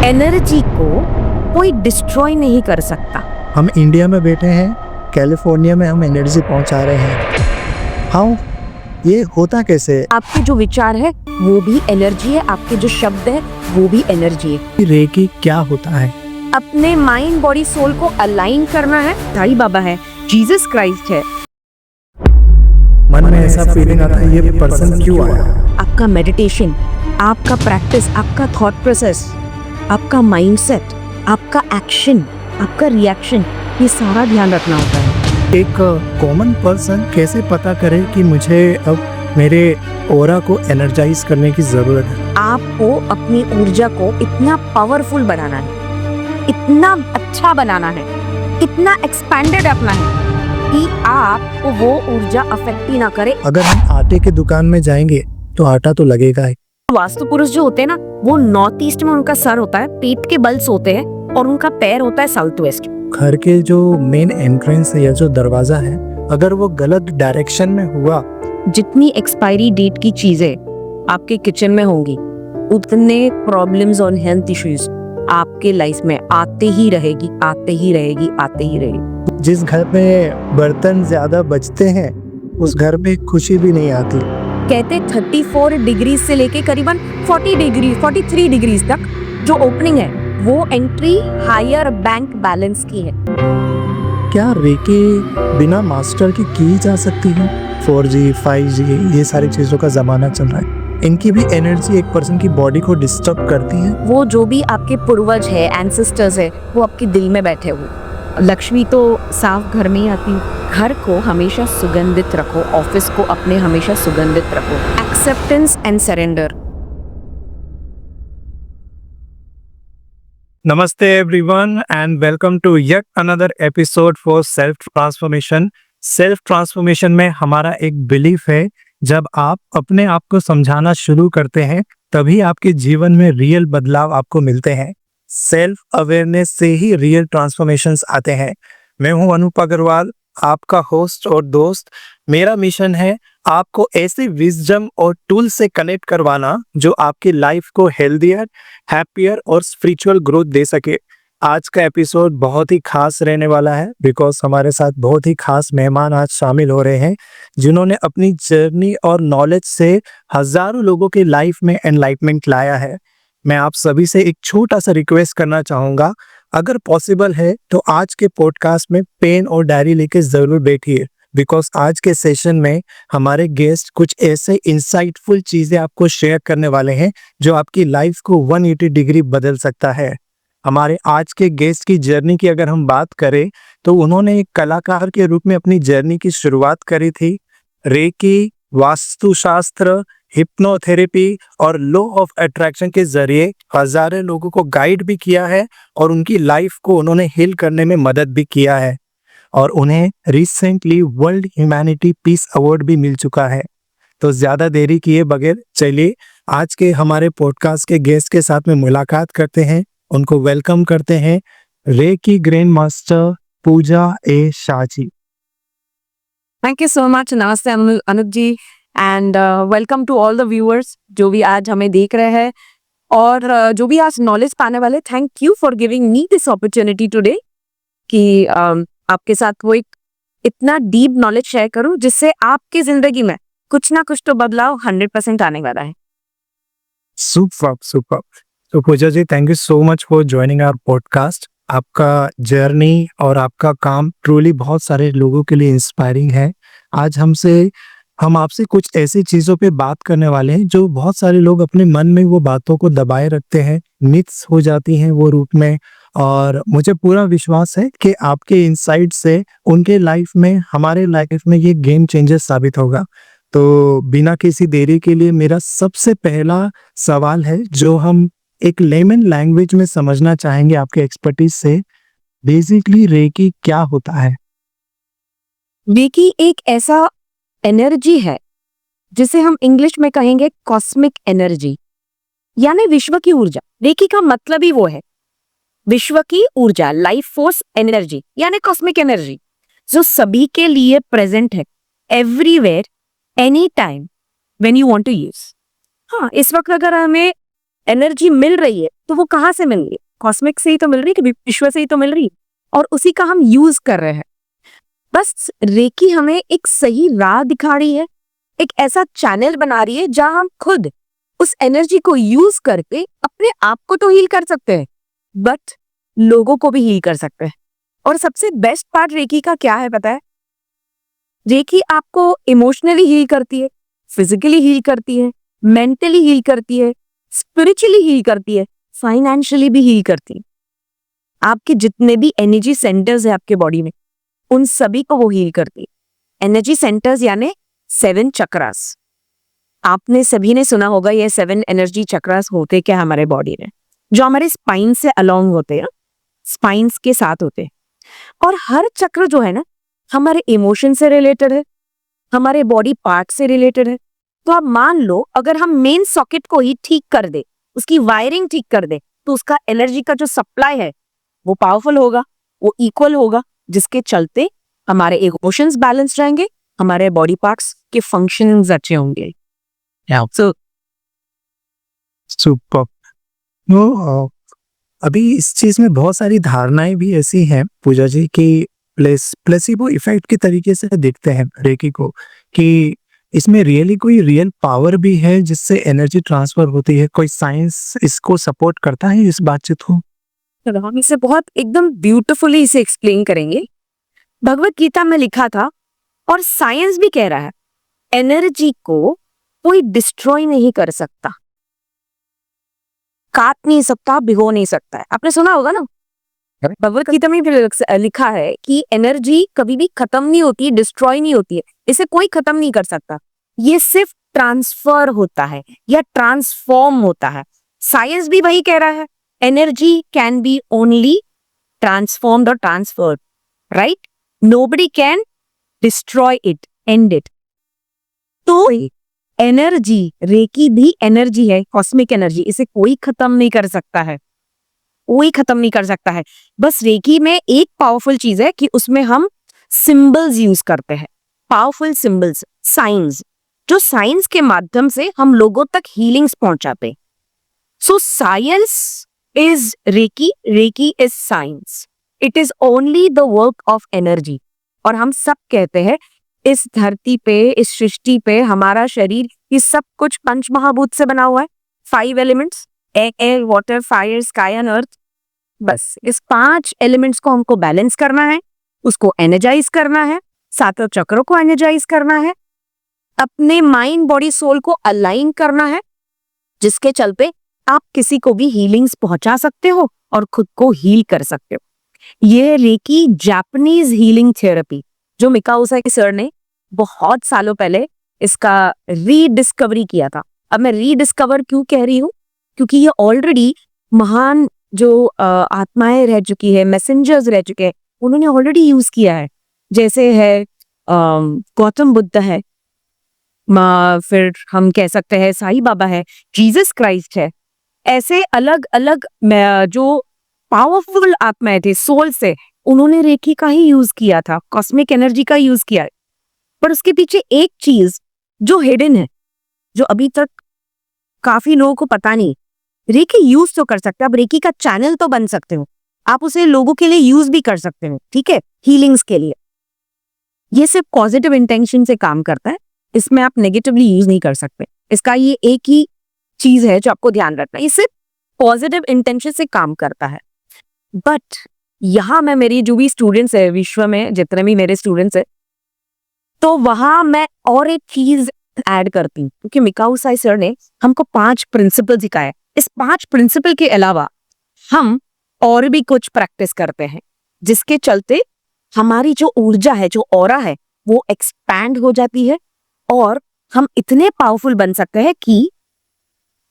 Energy को कोई destroy नहीं कर सकता। हम इंडिया में बैठे हैं, कैलिफोर्निया में हम एनर्जी पहुंचा रहे हैं। हाउ? ये होता कैसे? आपके जो विचार है वो भी एनर्जी है, आपके जो शब्द है वो भी एनर्जी है। रेकी क्या होता है? अपने माइंड बॉडी सोल को अलाइन करना है। साईं बाबा है, जीसस क्राइस्ट है। मन में ऐसा फीलिंग आता है ये पर्सन क्यों आया? आपका मेडिटेशन, आपका प्रैक्टिस, आपका थॉट प्रोसेस, आपका माइंडसेट, आपका एक्शन, आपका रिएक्शन, ये सारा ध्यान रखना होता है। एक कॉमन पर्सन कैसे पता करे कि मुझे अब मेरे ऑरा को एनर्जाइज करने की जरूरत है? आपको अपनी ऊर्जा को इतना पावरफुल बनाना है, इतना अच्छा बनाना है, इतना एक्सपेंडेड रखना है कि आपको वो ऊर्जा अफेक्ट ही ना करे। अगर हम आटे की दुकान में जाएंगे तो आटा तो लगेगा ही। वास्तु पुरुष जो होते हैं ना, वो नॉर्थ ईस्ट में उनका सर होता है, पेट के बल होते हैं और उनका पैर होता है साउथ वेस्ट। घर के जो मेन एंट्रेंस है या जो दरवाजा है, अगर वो गलत डायरेक्शन में हुआ, जितनी एक्सपायरी डेट की चीजें आपके किचन में होंगी, उतने प्रॉब्लम्स और हेल्थ इश्यूज आपके लाइफ में आते ही रहेगी, आते ही रहेगी, आते ही रहेगी। जिस घर में बर्तन ज्यादा बचते हैं उस घर में खुशी भी नहीं आती। कहते 34 डिग्री से लेके करीबन 40 डिग्री 43 डिग्री तक जो ओपनिंग है वो एंट्री हायर बैंक बैलेंस की है। क्या रेकी बिना मास्टर की जा सकती है? 4G 5G ये सारी चीजों का जमाना चल रहा है, इनकी भी एनर्जी एक पर्सन की बॉडी को डिस्टर्ब करती है। वो जो भी आपके पूर्वज है, एंसेस्टर्स है, वो आपके दिल में बैठे हुए। लक्ष्मी तो साफ घर में ही आती है। घर को हमेशा सुगंधित रखो, ऑफिस को अपने हमेशा सुगंधित रखो। Acceptance and surrender. नमस्ते everyone and welcome to yet another episode for self transformation. Self transformation में हमारा एक बिलीफ है, जब आप अपने आप को समझाना शुरू करते हैं तभी आपके जीवन में रियल बदलाव आपको मिलते हैं। सेल्फ अवेयरनेस से ही रियल ट्रांसफॉर्मेशंस आते हैं। मैं हूं अनूप अग्रवाल, आपका होस्ट और दोस्त। मेरा मिशन है आपको ऐसे विजडम और टूल से कनेक्ट करवाना जो आपकी लाइफ को हेल्दियर, हैप्पियर और स्पिरिचुअल ग्रोथ दे सके। आज का एपिसोड बहुत ही खास रहने वाला है बिकॉज हमारे साथ बहुत ही खास मेहमान आज शामिल हो रहे हैं जिन्होंने अपनी जर्नी और नॉलेज से हजारों लोगों की लाइफ में एनलाइटमेंट लाया है। मैं आप सभी से एक छोटा सा रिक्वेस्ट करना चाहूंगा, अगर पॉसिबल है तो आज के पॉडकास्ट में पेन और डायरी लेके जरूर बैठिए बिकॉज आज के सेशन में हमारे गेस्ट कुछ ऐसे इंसाइटफुल चीजें आपको शेयर करने वाले हैं जो आपकी लाइफ को 180 डिग्री बदल सकता है। हमारे आज के गेस्ट की जर्नी की अगर हम बात करें तो उन्होंने एक कलाकार के रूप में अपनी जर्नी की शुरुआत करी थी। रेकी, वास्तुशास्त्र, हिप्नोथेरेपी और लॉ ऑफ अट्रैक्शन के जरिए हजारों लोगों को गाइड भी किया है और उनकी लाइफ को उन्होंने हील करने में मदद भी किया है और उन्हें recently world humanity peace award भी मिल चुका है। तो ज्यादा देरी किए बगैर चलिए आज के हमारे पॉडकास्ट के गेस्ट के साथ में मुलाकात करते हैं, उनको वेलकम करते हैं। Reiki grand master Pooja A Shah ji. Thank you so much. नमस्ते Anup ji and welcome to all the viewers जो भी आज हमें देख रहे हैं और जो भी आज नॉलेज पाने वाले। Thank you for giving me this opportunity today कि आपके साथ वो एक इतना डीप नॉलेज शेयर करूं जिससे आपकी जिंदगी में कुछ ना कुछ तो बदलाव 100% आने वाला है। सुपर। तो Pooja ji, thank you so much for joining our podcast. आपका जर्नी और आपका काम ट्रूली बहुत सारे लोगों के लिए इंस्पायरिंग है। आज हम आपसे कुछ ऐसी चीजों पे बात करने वाले हैं जो बहुत सारे लोग अपने मन में वो बातों को दबाए रखते हैं, मिथ्स हो जाती हैं वो रूप में, और मुझे पूरा विश्वास है कि आपके इनसाइट से उनके लाइफ में, हमारे लाइफ में ये गेम चेंजर साबित होगा। तो बिना किसी देरी के लिए मेरा सबसे पहला सवाल है जो हम एक लेमन लैंग्वेज में समझना चाहेंगे आपके एक्सपर्टीज से। बेसिकली रेकी क्या होता है? रेकी एक ऐसा एनर्जी है जिसे हम इंग्लिश में कहेंगे कॉस्मिक एनर्जी, यानी विश्व की ऊर्जा। रेकी का मतलब ही वो है, विश्व की ऊर्जा, लाइफ फोर्स एनर्जी यानी कॉस्मिक एनर्जी, जो सभी के लिए प्रेजेंट है, everywhere, any time, when you want to use. हाँ, इस वक्त अगर हमें एनर्जी मिल रही है तो वो कहाँ से मिल रही है? कॉस्मिक से ही तो मिल रही है, कि विश्व से ही तो मिल रही है, और उसी का हम यूज कर रहे हैं। बस रेकी हमें एक सही राह दिखा रही है, एक ऐसा चैनल बना रही है जहां हम खुद उस एनर्जी को यूज करके अपने आप को तो हील कर सकते हैं, बट लोगों को भी हील कर सकते हैं। और सबसे बेस्ट पार्ट रेकी का क्या है पता है? रेकी आपको इमोशनली हील करती है, फिजिकली हील करती है, मेंटली हील करती है, स्पिरिचुअली हील करती है, फाइनेंशियली भी हील करती है। आपके जितने भी एनर्जी सेंटर्स है आपके बॉडी में, उन सभी को वो हील करती है। एनर्जी सेंटर्स यानी 7 चक्रास। आपने सभी ने सुना होगा ये 7 एनर्जी चक्रास होते क्या हमारे बॉडी में, जो हमारे स्पाइन से अलोंग होते हैं, स्पाइन्स के साथ होते हैं। और हर चक्र जो है ना, हमारे इमोशन से रिलेटेड है, हमारे बॉडी पार्ट से रिलेटेड है। तो आप मान लो अगर हम मेन सॉकेट को ही ठीक कर दे, उसकी वायरिंग ठीक कर दे, तो उसका एनर्जी का जो सप्लाई है वो पावरफुल होगा, वो इक्वल होगा, जिसके चलते हमारे इमोशंस बैलेंस रहेंगे, हमारे बॉडी पार्ट्स के फंक्शंस अच्छे होंगे। So, super. नो, अभी इस चीज में बहुत सारी धारणाएं भी ऐसी हैं पूजा जी कि प्लेसिबो इफेक्ट के तरीके से देखते हैं रेकी को, कि इसमें रियली कोई रियल पावर भी है जिससे एनर्जी ट्रांसफर होती है। कोई साइंस इसको सपोर्ट करता है इस बातचीत को? हम इसे बहुत एकदम ब्यूटिफुली इसे एक्सप्लेन करेंगे। भगवत गीता में लिखा था, और साइंस भी कह रहा है, एनर्जी को कोई डिस्ट्रॉय नहीं कर सकता, काट नहीं सकता, भिगो नहीं सकता है। आपने सुना होगा ना, भगवत गीता में भी लिखा है कि एनर्जी कभी भी खत्म नहीं होती, डिस्ट्रॉय नहीं होती है, इसे कोई खत्म नहीं कर सकता। ये सिर्फ ट्रांसफर होता है या ट्रांसफॉर्म होता है। साइंस भी वही कह रहा है, energy can be only transformed और transferred, right? Nobody can destroy it, and it. तो एनर्जी, रेकी भी एनर्जी है, कॉस्मिक एनर्जी, इसे कोई खत्म नहीं कर सकता है, कोई खत्म नहीं कर सकता है। बस रेकी में एक पावरफुल चीज है कि उसमें हम सिंबल्स यूज करते हैं, पावरफुल सिंबल्स, साइंस, जो साइंस के माध्यम से हम लोगों तक हीलिंग्स पहुंचाते। So science is Reiki, Reiki is science, it is only the work of energy. और हम सब कहते हैं इस धरती पे, इस सृष्टि पे, हमारा शरीर, ये सब कुछ पंच महाभूत से बना हुआ है, 5 elements, air, water, fire, sky and earth. बस इस 5 एलिमेंट्स को हमको बैलेंस करना है, उसको एनर्जाइज करना है, 7 चक्रों को एनर्जाइज करना है, अपने माइंड, बॉडी, सोल को अलाइन करना है, जिसके चलते आप किसी को भी हीलिंग्स पहुंचा सकते हो और खुद को हील कर सकते हो। ये रेकी जापानीज हीलिंग थेरेपी, जो मिकाओ उसाकी सर ने बहुत सालों पहले इसका रीडिस्कवरी किया था। अब मैं रीडिस्कवर क्यों कह रही हूँ? क्योंकि ये ऑलरेडी महान जो आत्माएं रह चुकी है, मैसेंजर्स रह चुके हैं, उन्होंने ऑलरेडी यूज किया है। जैसे है गौतम बुद्ध है, फिर हम कह सकते हैं साईं बाबा है, जीसस क्राइस्ट है। ऐसे अलग अलग जो पावरफुल आत्माएं थे सोल से, उन्होंने रेकी का ही यूज किया था, कॉस्मिक एनर्जी का यूज किया है। पर उसके पीछे एक चीज जो हिडन है, जो अभी तक काफी लोगों को पता नहीं, रेकी यूज तो कर सकते हो आप, रेकी का चैनल तो बन सकते हो आप, उसे लोगों के लिए यूज भी कर सकते हो, ठीक है, हीलिंग्स के लिए। ये सिर्फ पॉजिटिव इंटेंशन से काम करता है, इसमें आप नेगेटिवली यूज नहीं कर सकते। इसका ये एक ही चीज है जो आपको ध्यान रखना है, ये सिर्फ पॉजिटिव इंटेंशन से काम करता है। बट यहां मैं, मेरी जो भी स्टूडेंट्स है विश्व में, जितने भी मेरे स्टूडेंट्स है, तो वहां मैं और एक चीज ऐड करती हूँ, क्योंकि मिकाओ उसाकी सर ने हमको 5 प्रिंसिपल सिखाए। इस 5 प्रिंसिपल के अलावा हम और भी कुछ प्रैक्टिस करते हैं, जिसके चलते हमारी जो ऊर्जा है, जो ऑरा है, वो एक्सपैंड हो जाती है और हम इतने पावरफुल बन सकते हैं कि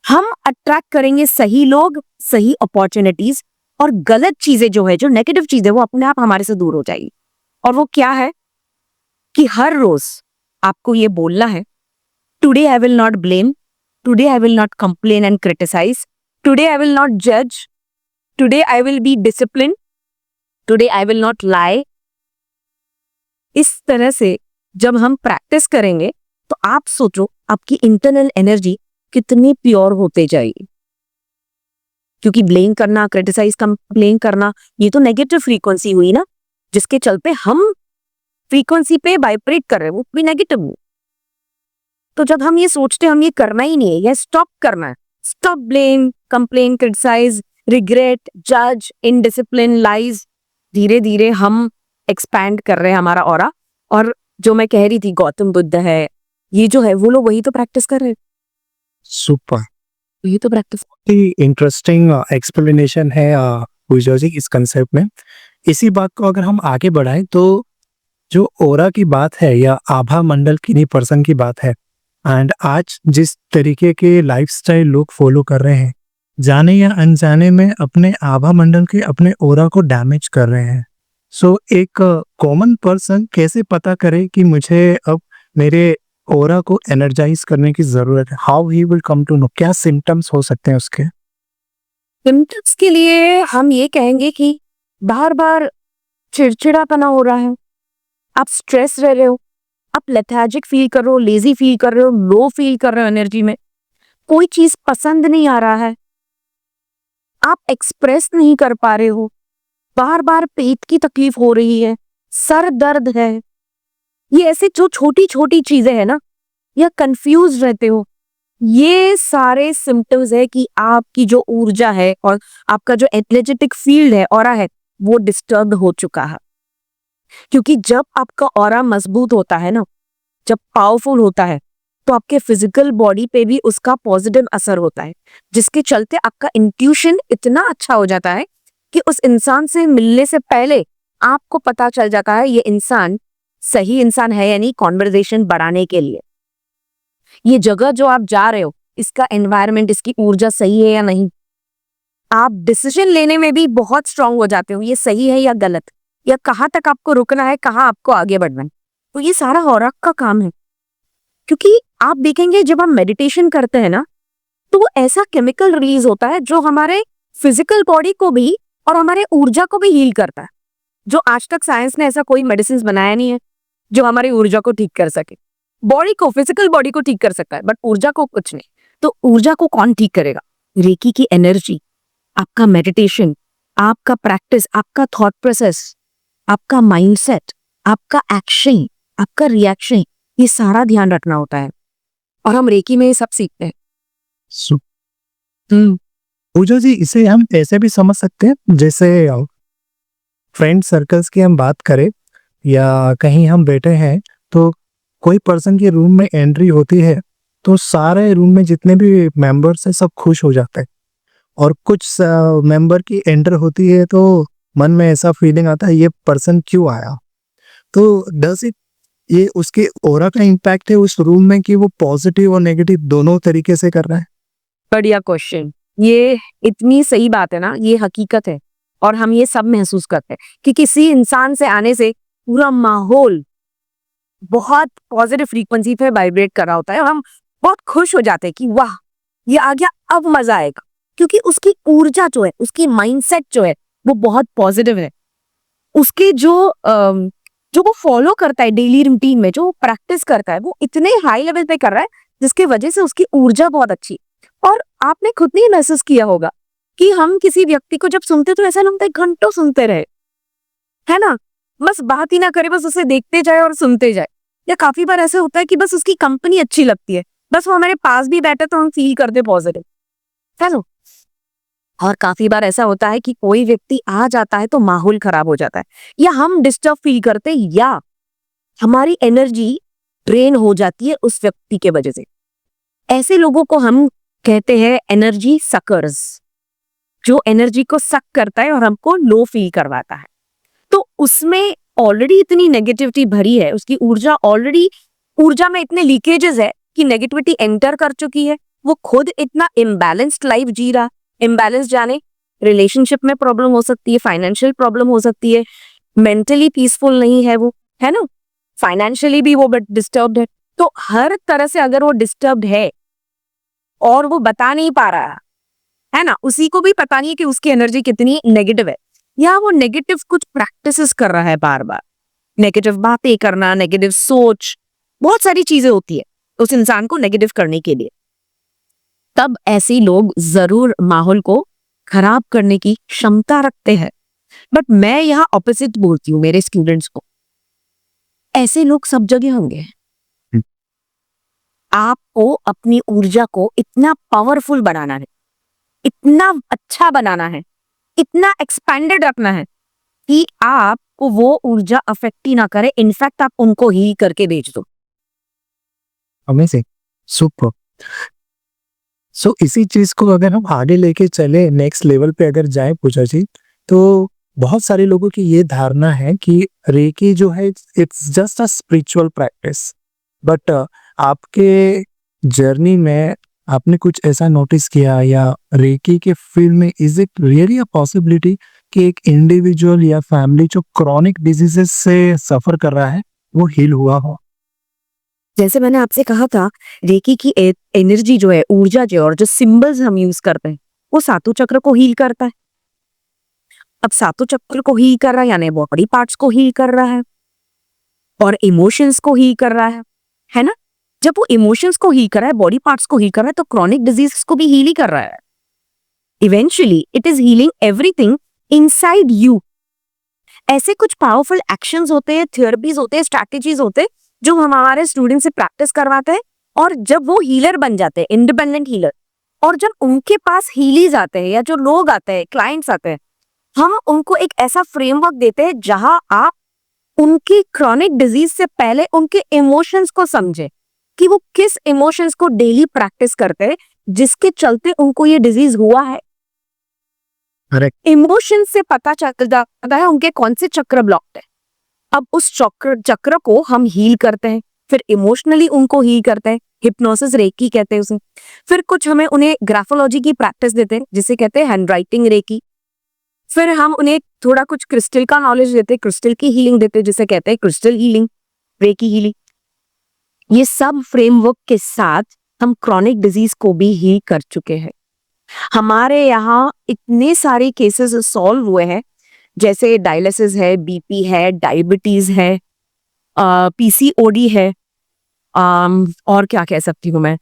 हम अट्रैक्ट करेंगे सही लोग, सही अपॉर्चुनिटीज, और गलत चीजें जो है, जो नेगेटिव चीजें, वो अपने आप हमारे से दूर हो जाएगी। और वो क्या है कि हर रोज आपको ये बोलना है, today I will not blame, today I will not complain and criticise, today I will not जज, today I will be discipline, today I will not lie. इस तरह से जब हम प्रैक्टिस करेंगे तो आप सोचो आपकी इंटरनल एनर्जी कितनी प्योर होते जाएगी। क्योंकि ब्लेम करना, क्रिटिसाइज, कंप्लेन करना, ये तो नेगेटिव फ्रीक्वेंसी हुई ना, जिसके चलते हम फ्रीक्वेंसी पे वाइब्रेट कर रहे हैं, वो भी नेगेटिव हुई। तो जब हम ये सोचते हैं हम ये करना ही नहीं है, ये स्टॉप करना है, stop blame, complain, criticise, regret, जज, इनडिसिप्लिन, लाइज, धीरे धीरे हम एक्सपैंड कर रहे हैं हमारा ऑरा। और जो मैं कह रही थी गौतम बुद्ध है, ये जो है वो लोग वही तो प्रैक्टिस कर रहे हैं, सुपर, ये तो प्रैक्टिस। इंटरेस्टिंग एक्सप्लेनेशन है पूजा जी इस कंसेप्ट में। इसी बात को अगर हम आगे बढ़ाएं तो जो ओरा की बात है या आभा मंडल किन्हीं पर्सन की बात है, एंड आज जिस तरीके के लाइफस्टाइल लोग फॉलो कर रहे हैं, जाने या अनजाने में अपने आभा मंडल के, अपने ओरा को डैमेज कर रहे हैं। सो एक कॉमन पर्सन कैसे पता करे कि मुझे अब मेरे ओरा को एनर्जाइज करने की जरूरत है? How he will come to know? क्या सिम्टम्स हो सकते हैं उसके? सिम्टम्स के लिए हम ये कहेंगे कि बार बार चिड़चिड़ापना हो रहा है, आप स्ट्रेस रह रहे हो, आप लेथार्जिक फील कर रहे हो, लेजी फील कर रहे हो, लो फील कर रहे हो एनर्जी में, कोई चीज पसंद नहीं आ रहा है, आप एक्सप्रेस नहीं कर पा रहे हो, बार बार पेट की तकलीफ हो रही है, सर दर्द है, ये ऐसे जो छोटी छोटी चीजें हैं ना, या कंफ्यूज रहते हो, ये सारे सिम्टम्स है कि आपकी जो ऊर्जा है और आपका जो एनर्जेटिक फील्ड है, ऑरा है, वो डिस्टर्ब हो चुका है। क्योंकि जब आपका ऑरा मजबूत होता है ना, जब पावरफुल होता है, तो आपके फिजिकल बॉडी पे भी उसका पॉजिटिव असर होता है, जिसके चलते आपका इंट्यूशन इतना अच्छा हो जाता है कि उस इंसान से मिलने से पहले आपको पता चल जाता है ये इंसान सही इंसान है या नहीं कॉन्वर्सेशन बढ़ाने के लिए। ये जगह जो आप जा रहे हो, इसका एनवायरनमेंट, इसकी ऊर्जा सही है या नहीं। आप डिसीजन लेने में भी बहुत स्ट्रांग हो जाते हो, ये सही है या गलत, या कहाँ तक आपको रुकना है, कहाँ आपको आगे बढ़ना है। तो ये सारा ऑरा का काम है। क्योंकि आप देखेंगे जब हम मेडिटेशन करते हैं ना, तो ऐसा केमिकल रिलीज होता है जो हमारे फिजिकल बॉडी को भी और हमारे ऊर्जा को भी हील करता है, जो आज तक साइंस ने ऐसा कोई मेडिसिन बनाया नहीं है जो हमारी ऊर्जा को ठीक कर सके। बॉडी को, फिजिकल बॉडी को ठीक कर सकता है, बट ऊर्जा को कुछ नहीं। तो ऊर्जा को कौन ठीक करेगा? रेकी की एनर्जी, आपका मेडिटेशन, आपका प्रैक्टिस, आपका थॉट प्रोसेस, आपका माइंडसेट, आपका एक्शन, आपका रिएक्शन, ये सारा ध्यान रखना होता है। और हम रेकी में ये सब सीखते हैं। पूजा जी, इसे हम ऐसे भी समझ सकते हैं, जैसे फ्रेंड सर्कल्स की हम बात करें या कहीं हम बैठे हैं तो कोई पर्सन के रूम में एंट्री होती है तो सारे रूम में जितने भी मेंबर्स हैं सब खुश हो जाते हैं, और कुछ मेंबर की एंटर होती है तो मन में ऐसा फीलिंग आता है ये पर्सन क्यों आया। तो डज इट, ये उसके ऑरा का इम्पैक्ट है उस रूम में कि वो पॉजिटिव और नेगेटिव दोनों तरीके से कर रहा है? बढ़िया क्वेश्चन, ये इतनी सही बात है ना, ये हकीकत है। और हम ये सब महसूस करते हैं कि किसी इंसान से आने से पूरा माहौल बहुत पॉजिटिव फ्रीक्वेंसी पे वाइब्रेट कर रहा होता है, और हम बहुत खुश हो जाते हैं कि वाह ये आ गया, अब मजा आएगा। क्योंकि उसकी ऊर्जा जो है, उसकी माइंडसेट जो है, वो बहुत पॉजिटिव है। उसके जो वो फॉलो करता है डेली रूटीन में, जो प्रैक्टिस करता है, वो इतने हाई लेवल पे कर रहा है जिसकी वजह से उसकी ऊर्जा बहुत अच्छी। और आपने खुद नहीं महसूस किया होगा कि हम किसी व्यक्ति को जब सुनते तो ऐसा लगता है घंटों सुनते रहे, है ना, बस बात ही ना करे, बस उसे देखते जाए और सुनते जाए। या काफी बार ऐसा होता है कि बस उसकी कंपनी अच्छी लगती है, बस वो हमारे पास भी बैठे तो हम फील करते पॉजिटिव, है ना। और काफी बार ऐसा होता है कि कोई व्यक्ति आ जाता है तो माहौल खराब हो जाता है, या हम डिस्टर्ब फील करते हैं, या हमारी एनर्जी ड्रेन हो जाती है उस व्यक्ति के वजह से। ऐसे लोगों को हम कहते हैं एनर्जी सकर्स, जो एनर्जी को सक करता है और हमको लो फील करवाता है। तो उसमें ऑलरेडी इतनी नेगेटिविटी भरी है, उसकी ऊर्जा ऑलरेडी, ऊर्जा में इतने लीकेजेस है कि नेगेटिविटी एंटर कर चुकी है। वो खुद इतना इम्बैलेंस्ड लाइफ जी रहा। इम्बैलेंस जाने, रिलेशनशिप में प्रॉब्लम हो सकती है, फाइनेंशियल प्रॉब्लम हो सकती है, मेंटली पीसफुल नहीं है वो, है ना, फाइनेंशियली भी वो डिस्टर्ब्ड है। तो हर तरह से अगर वो डिस्टर्ब्ड है और वो बता नहीं पा रहा है ना, उसी को भी पता नहीं है कि उसकी एनर्जी कितनी नेगेटिव है, या वो नेगेटिव कुछ प्रैक्टिसेस कर रहा है, बार बार नेगेटिव बातें करना, नेगेटिव सोच, बहुत सारी चीजें होती है उस इंसान को नेगेटिव करने के लिए, तब ऐसे लोग जरूर माहौल को खराब करने की क्षमता रखते हैं। बट मैं यहाँ ऑपोजिट बोलती हूँ मेरे स्टूडेंट्स को, ऐसे लोग सब जगह होंगे। हम्म। आपको अपनी ऊर्जा को इतना पावरफुल बनाना है, इतना अच्छा बनाना है, इतना एक्सपेंडेड रखना है कि आपको वो ऊर्जा अफेक्ट ही ना करे, इनफैक्ट आप उनको ही करके भेज दो। Amazing, super. सो इसी चीज को अगर हम आगे लेके चले, नेक्स्ट लेवल पे अगर जाए पूजा जी, तो बहुत सारे लोगों की ये धारणा है कि रेकी जो है it's just a spiritual practice. But आपके जर्नी में आपने कुछ ऐसा नोटिस किया, या रेकी के फील्ड में is it really a possibility कि एक इंडिविजुअल या फैमिली जो क्रॉनिक डिजीजेस से सफर कर रहा है वो हील हुआ हो? जैसे मैंने आपसे कहा था, रेकी की एनर्जी जो है, ऊर्जा जो है, और जो सिंबल्स हम यूज करते हैं, वो सातों चक्र को हील करता है। अब सातों चक्र को हील कर रहा है यानी बॉडी पार्ट्स को हील कर रहा है और इमोशंस को हील कर रहा है ना? जब वो इमोशंस को हील कर रहा है, बॉडी पार्ट्स को हील कर रहा है, तो क्रॉनिक डिजीज को भी हील ही कर रहा है। Eventually it is healing everything inside you. ऐसे कुछ पावरफुल एक्शंस होते हैं, थेरेपीज होते हैं, स्ट्रैटेजीज होते हैं जो हम हमारे स्टूडेंट से प्रैक्टिस करवाते हैं। और जब वो हीलर बन जाते हैं, इंडिपेंडेंट हीलर, और जब उनके पास हीलीज आते हैं या जो लोग आते हैं, क्लाइंट्स आते हैं, हम उनको एक ऐसा फ्रेमवर्क देते हैं जहां आप उनकी क्रॉनिक डिजीज से पहले उनके इमोशंस को समझे कि वो किस इमोशंस को डेली प्रैक्टिस करते हैं जिसके चलते उनको ये डिजीज हुआ है। करेक्ट। इमोशन से पता चल जाता है उनके कौन से चक्र ब्लॉक्ड है। अब उस चक्र को हम हील करते हैं, फिर इमोशनली उनको हील करते हैं, हिप्नोसिस रेकी कहते हैं उसे। फिर कुछ हमें उन्हें ग्राफोलॉजी की प्रैक्टिस देते हैं जिसे कहते हैं हैंड राइटिंग रेकी। फिर हम उन्हें थोड़ा कुछ क्रिस्टल का नॉलेज देते हैं, क्रिस्टल की हीलिंग देते हैं जिसे कहते हैं क्रिस्टल हीलिंग, रेकी हीलिंग। ये सब फ्रेमवर्क के साथ हम क्रॉनिक डिजीज को भी हील कर चुके हैं। हमारे यहाँ इतने सारे केसेस सॉल्व हुए हैं, जैसे डायलिसिस है, बीपी है, डायबिटीज है, पीसीओडी है, और क्या कह सकती हूँ मैं,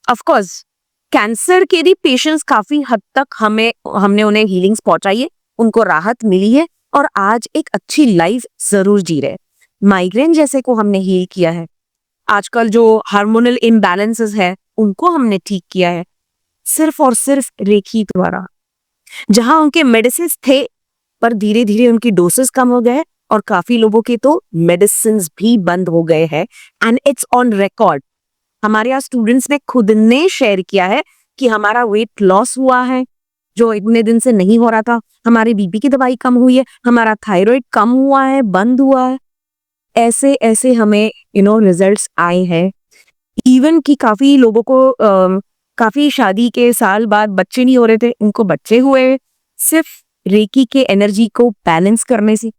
ऑफ कोर्स कैंसर के भी पेशेंट्स काफी हद तक हमने उन्हें हीलिंग्स पहुंचाई है, उनको राहत मिली है और आज एक अच्छी लाइफ जरूर जी रहे हैं। माइग्रेन जैसे को हमने हील किया है। आजकल जो हार्मोनल इम्बैलेंसेस है उनको हमने ठीक किया है सिर्फ और सिर्फ रेकी द्वारा। जहां उनके मेडिसिन थे पर धीरे धीरे उनकी डोसेस कम हो गए और काफी लोगों के तो मेडिसिन भी बंद हो गए हैं, एंड इट्स ऑन रिकॉर्ड। हमारे यहाँ स्टूडेंट्स ने खुद ने शेयर किया है कि हमारा वेट लॉस हुआ है जो इतने दिन से नहीं हो रहा था, हमारी बीपी की दवाई कम हुई है, हमारा थायराइड कम हुआ है, बंद हुआ है। ऐसे ऐसे हमें रिजल्ट्स आए हैं। इवन कि काफी लोगों को काफी शादी के साल बाद बच्चे नहीं हो रहे थे, उनको बच्चे हुए सिर्फ रेकी के एनर्जी को बैलेंस करने से।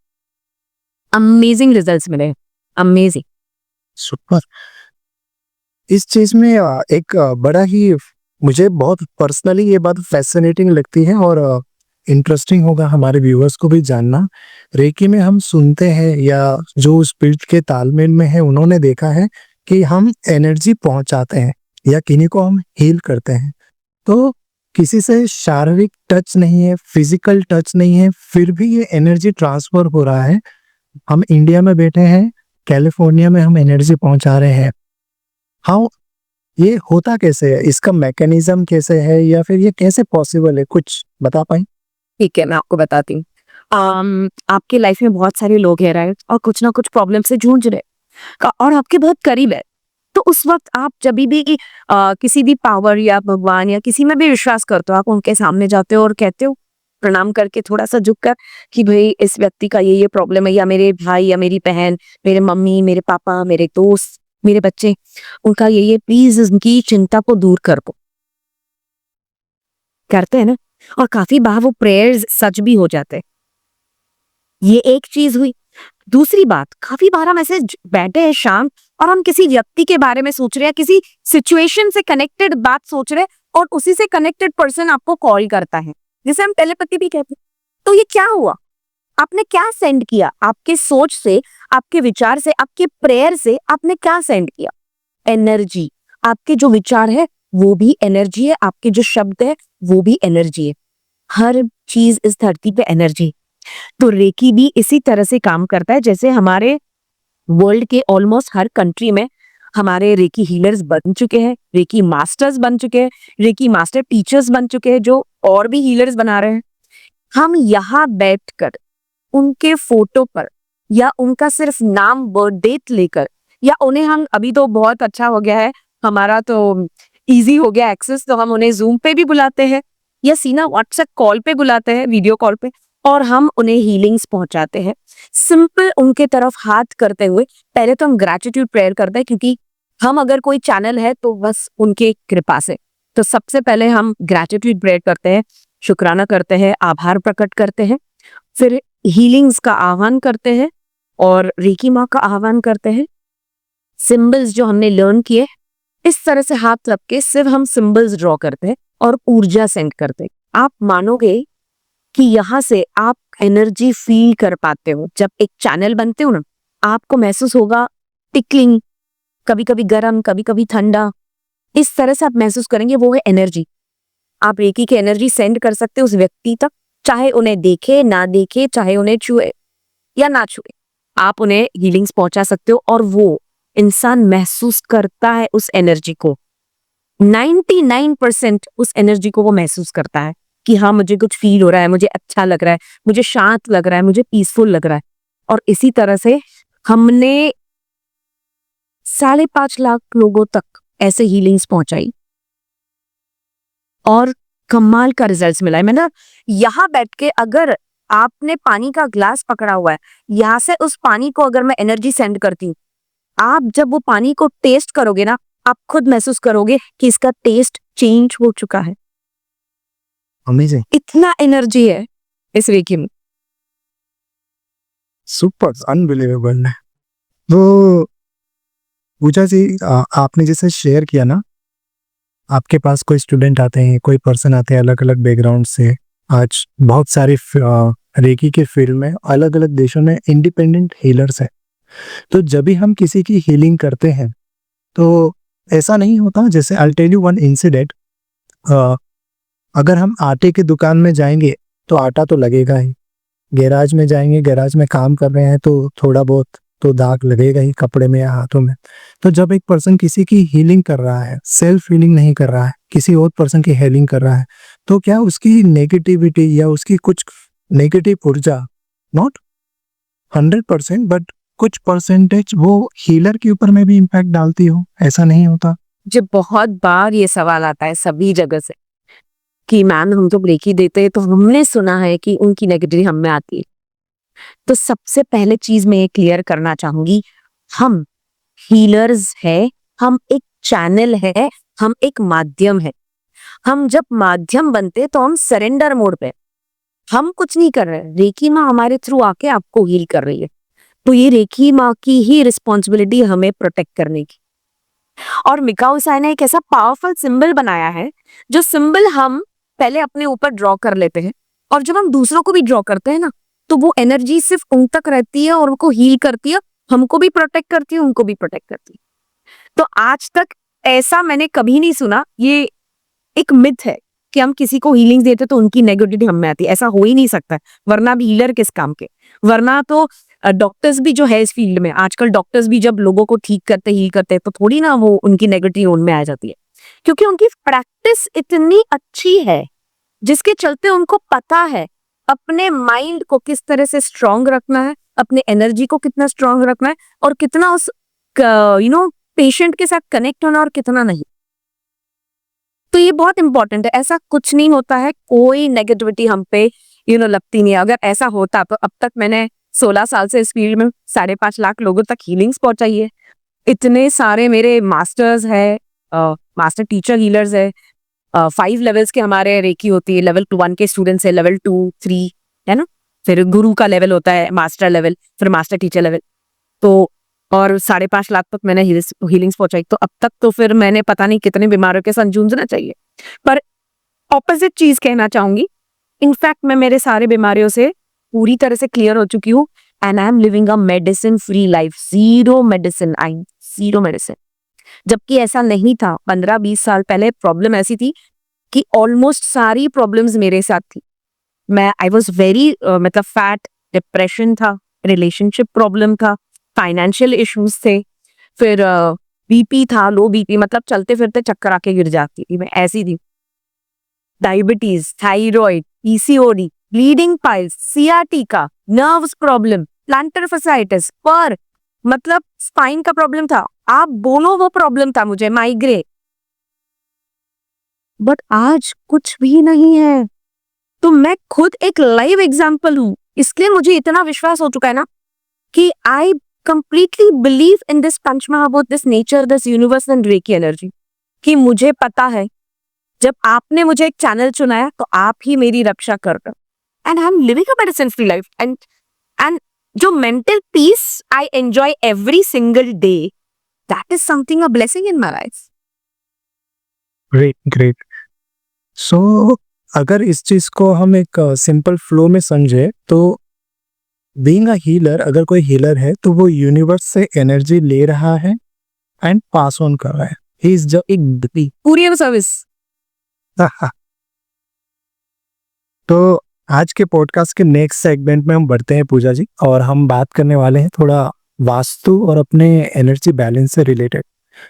अमेजिंग रिजल्ट्स मिले, अमेजिंग। सुपर। इस चीज में एक बड़ा ही, मुझे बहुत पर्सनली ये बात फैसिनेटिंग लगती है और इंटरेस्टिंग होगा हमारे व्यूअर्स को भी जानना। रेकी में हम सुनते हैं या जो स्पिरिट के तालमेल में है उन्होंने देखा है कि हम एनर्जी पहुंचाते हैं या किन्हीं को हम हील करते हैं, तो किसी से शारीरिक टच नहीं है, फिजिकल टच नहीं है, फिर भी ये एनर्जी ट्रांसफर हो रहा है। हम इंडिया में बैठे हैं, कैलिफोर्निया में हम एनर्जी पहुंचा रहे हैं। हाँ, ये होता कैसे है, इसका मैकेनिज्म कैसे है, या फिर ये कैसे पॉसिबल है, कुछ बता पाए? ठीक है, मैं आपको बताती हूँ। आपके लाइफ में बहुत सारे लोग हैं, राइट, और कुछ ना कुछ प्रॉब्लम से जूझ रहे और आपके बहुत करीब है। तो उस वक्त आप जब भी किसी भी पावर या भगवान या किसी में भी विश्वास करते हो, आप उनके सामने जाते हो और कहते हो प्रणाम करके, थोड़ा सा झुककर, कि भाई इस व्यक्ति का ये प्रॉब्लम है, या मेरे भाई या मेरी बहन, मेरे मम्मी, मेरे पापा, मेरे दोस्त, मेरे बच्चे, उनका ये प्लीज उनकी चिंता को दूर कर दो। करते हैं ना, और काफी बार वो प्रेयर्स सच भी हो जाते हैं। ये एक चीज हुई। दूसरी बात, काफी बार हम ऐसे बैठे हैं शाम और हम किसी व्यक्ति के बारे में सोच रहे हैं, किसी सिचुएशन से कनेक्टेड बात सोच रहे हैं, और उसी से कनेक्टेड पर्सन आपको कॉल करता है, जिसे हम टेलीपैथी भी कहते हैं। तो ये क्या हुआ? आपने क्या सेंड किया? आपके सोच से, आपके विचार से, आपके प्रेयर से आपने क्या सेंड किया? एनर्जी। आपके जो विचार है वो भी एनर्जी है, आपके जो शब्द है वो भी एनर्जी है। हर चीज इस धरती पे एनर्जी। तो रेकी भी इसी तरह से काम करता है, जैसे हमारे वर्ल्ड के ऑलमोस्ट हर कंट्री में हमारे रेकी हीलर्स बन चुके हैं, रेकी मास्टर्स बन चुके हैं, रेकी मास्टर टीचर्स बन चुके हैं, जो और भी हीलर्स बना रहे हैं। हम यहाँ बैठकर उनके फोटो पर या उनका सिर्फ नाम बर्थ डेट लेकर, या उन्हें हम, अभी तो बहुत अच्छा हो गया है, हमारा तो इजी हो गया एक्सेस, तो हम उन्हें जूम पे भी बुलाते हैं या सीना व्हाट्सएप कॉल पे बुलाते हैं, वीडियो कॉल पे, और हम उन्हें हीलिंग्स पहुंचाते हैं। सिंपल उनके तरफ हाथ करते हुए पहले तो हम ग्रेटिट्यूड प्रेयर करते हैं, क्योंकि हम अगर कोई चैनल है तो बस उनके कृपा से। तो सबसे पहले हम ग्रेटिट्यूड प्रेयर करते हैं, शुक्राना करते हैं, आभार प्रकट करते हैं, फिर हीलिंग्स का आह्वान करते हैं और रेकी माँ का आह्वान करते हैं। सिंबल्स जो हमने लर्न किए, इस तरह से हाथ रख के सिर्फ हम सिंबल्स ड्रॉ करते हैं और ऊर्जा सेंड करते हैं। आप मानोगे कि यहाँ से आप एनर्जी फील कर पाते हो। जब एक चैनल बनते हो ना, आपको महसूस होगा टिकलिंग, कभी कभी गर्म, कभी कभी ठंडा, इस तरह से आप महसूस करेंगे, वो है एनर्जी। आप रेकी की एनर्जी सेंड कर सकते हो उस व्यक्ति तक, चाहे उन्हें देखे ना देखे, चाहे उन्हें छुए या ना छुए, आप उन्हें हीलिंग्स पहुंचा सकते हो और वो इंसान महसूस करता है उस एनर्जी को। 99% उस एनर्जी को वो महसूस करता है कि हाँ, मुझे कुछ फील हो रहा है, मुझे अच्छा लग रहा है, मुझे शांत लग रहा है, मुझे पीसफुल लग रहा है। और इसी तरह से हमने 5.5 लाख लोगों तक ऐसे हीलिंग्स पहुंचाई और कमाल का रिजल्ट्स मिला है। मैं ना यहाँ बैठ के, अगर आपने पानी का ग्लास पकड़ा हुआ है, यहाँ से उस पानी को अगर मैं एनर्जी सेंड करती हूँ, आप जब वो पानी को टेस्ट करोगे ना, आप खुद महसूस करोगे कि इसका टेस्ट चेंज हो चुका है। अमेजिंग, इतना एनर्जी है इस रेकी में। सुपर, अनबिलीवेबल है। तो पूजा जी, आपने जैसे शेयर किया ना, आपके पास कोई स्टूडेंट आते हैं, कोई पर्सन आते हैं अलग अलग बैकग्राउंड से। आज बहुत सारे रेकी के फील्ड में अलग अलग देशों में इंडिपेंडेंट हीलर्स हैं। तो जब भी हम किसी की हीलिंग करते हैं तो ऐसा नहीं होता, जैसे I tell you one incident. अगर हम आटे की दुकान में जाएंगे तो आटा तो लगेगा ही, गैराज में जाएंगे, गैराज में काम कर रहे हैं तो थोड़ा बहुत तो दाग लगेगा ही कपड़े में या हाथों में। तो जब एक पर्सन किसी की हीलिंग कर रहा है, सेल्फ हीलिंग नहीं कर रहा है, किसी और पर्सन की हीलिंग कर रहा है, तो क्या उसकी नेगेटिविटी या उसकी कुछ नेगेटिव ऊर्जा, नॉट 100% बट कुछ परसेंटेज, वो हीलर के ऊपर में भी इम्पैक्ट डालती हो? ऐसा नहीं होता? मुझे बहुत बार ये सवाल आता है सभी जगह से कि मैम, हम तो रेकी देते हैं, तो हमने सुना है कि उनकी नेगेटिविटी हम में आती है। तो सबसे पहले चीज मैं ये क्लियर करना चाहूंगी, हम हीलर्स है, हम एक चैनल है, हम एक माध्यम है। हम जब माध्यम बनते तो हम सरेंडर मोड पे, हम कुछ नहीं कर रहे, रेकी माँ हमारे थ्रू आके आपको हील कर रही है। तो ये रेकी माँ की ही रिस्पॉन्सिबिलिटी हमें प्रोटेक्ट करने की। और मिकाओ साई ने एक ऐसा पावरफुल सिंबल बनाया है, जो सिंबल हम पहले अपने ऊपर ड्रॉ कर लेते हैं, और जब हम दूसरों को भी ड्रॉ करते हैं ना, तो वो एनर्जी सिर्फ उन तक रहती है और उनको हील करती है, हमको भी प्रोटेक्ट करती है, उनको भी प्रोटेक्ट करती है। तो आज तक ऐसा मैंने कभी नहीं सुना, ये एक मिथ है कि हम किसी को हीलिंग देते तो उनकी नेगेटिविटी हम में आती है। ऐसा हो ही नहीं सकता, वरना भी हीलर किस काम के। वरना तो डॉक्टर्स भी जो है इस फील्ड में, आजकल डॉक्टर्स भी जब लोगों को ठीक करते, हील करते हैं, तो थोड़ी ना वो उनकी नेगेटिव उनमें आ जाती है, क्योंकि उनकी प्रैक्टिस इतनी अच्छी है, जिसके चलते उनको पता है अपने माइंड को किस तरह से स्ट्रांग रखना है, अपने एनर्जी को कितना स्ट्रांग रखना है, और कितना उस पेशेंट के साथ कनेक्ट होना और कितना नहीं। तो ये बहुत इंपॉर्टेंट है। ऐसा कुछ नहीं होता है, कोई नेगेटिविटी हम पे लगती नहीं है। अगर ऐसा होता तो अब तक मैंने 16 साल से इस फील्ड में 5.5 लाख लोगों तक हीलिंग्स पहुंचाई है। इतने सारे मेरे मास्टर्स है, मास्टर टीचर हीलर्स है, 5 लेवल्स के हमारे रेकी होती है। लेवल 1 के स्टूडेंट्स है, लेवल 2, 3 है ना, फिर गुरु का लेवल होता है, मास्टर लेवल, फिर मास्टर टीचर लेवल। तो और 5.5 लाख तक मैंने हीलिंग्स पहुंचाई। तो अब तक तो फिर मैंने पता नहीं कितने बीमारियों के साथ जूझना चाहिए। पर ऑपोजिट चीज कहना चाहूंगी, इनफैक्ट मैं मेरे सारे बीमारियों से पूरी तरह से क्लियर हो चुकी हूँ, and I am living a medicine free life, zero medicine. जबकि ऐसा नहीं था। 15-20 साल पहले प्रॉब्लम ऐसी थी कि ऑलमोस्ट सारी प्रॉब्लम्स मेरे साथ थी। आई वॉज वेरी मतलब फैट, डिप्रेशन था, रिलेशनशिप प्रॉब्लम था, फाइनेंशियल इश्यूज थे, फिर बीपी था, लो बीपी, मतलब चलते फिरते चक्कर आके गिर जाती थी, मैं ऐसी थी। Diabetes, thyroid, PCOD, bleeding piles, sciatica, nerves problem, plantar fasciitis, पर मतलब स्पाइन का प्रॉब्लम था। आप बोलो वो प्रॉब्लम था मुझे, माइग्रेन। बट आज कुछ भी नहीं है। तो मैं खुद एक लाइव एग्जाम्पल हूं, इसलिए मुझे इतना विश्वास हो चुका है ना कि I completely believe in this पंचमहाभूत, this nature, this universe and reiki energy, कि मुझे पता है जब आपने मुझे एक चैनल चुनाया तो आप ही मेरी रक्षा कर रहे हो। And I am living a medicine free life, and जो mental peace I enjoy every single day, that is something a blessing in my life. Great great. So अगर इस चीज को हम एक सिंपल फ्लो में समझे तो बीइंग अ हीलर, अगर कोई हीलर है तो वो यूनिवर्स से एनर्जी ले रहा है एंड पास ऑन कर रहा है। ही इज जस्ट पूरी सर्विस। तो आज के पॉडकास्ट के नेक्स्ट सेगमेंट में हम बढ़ते हैं पूजा जी, और हम बात करने वाले हैं थोड़ा वास्तु और अपने एनर्जी बैलेंस से रिलेटेड।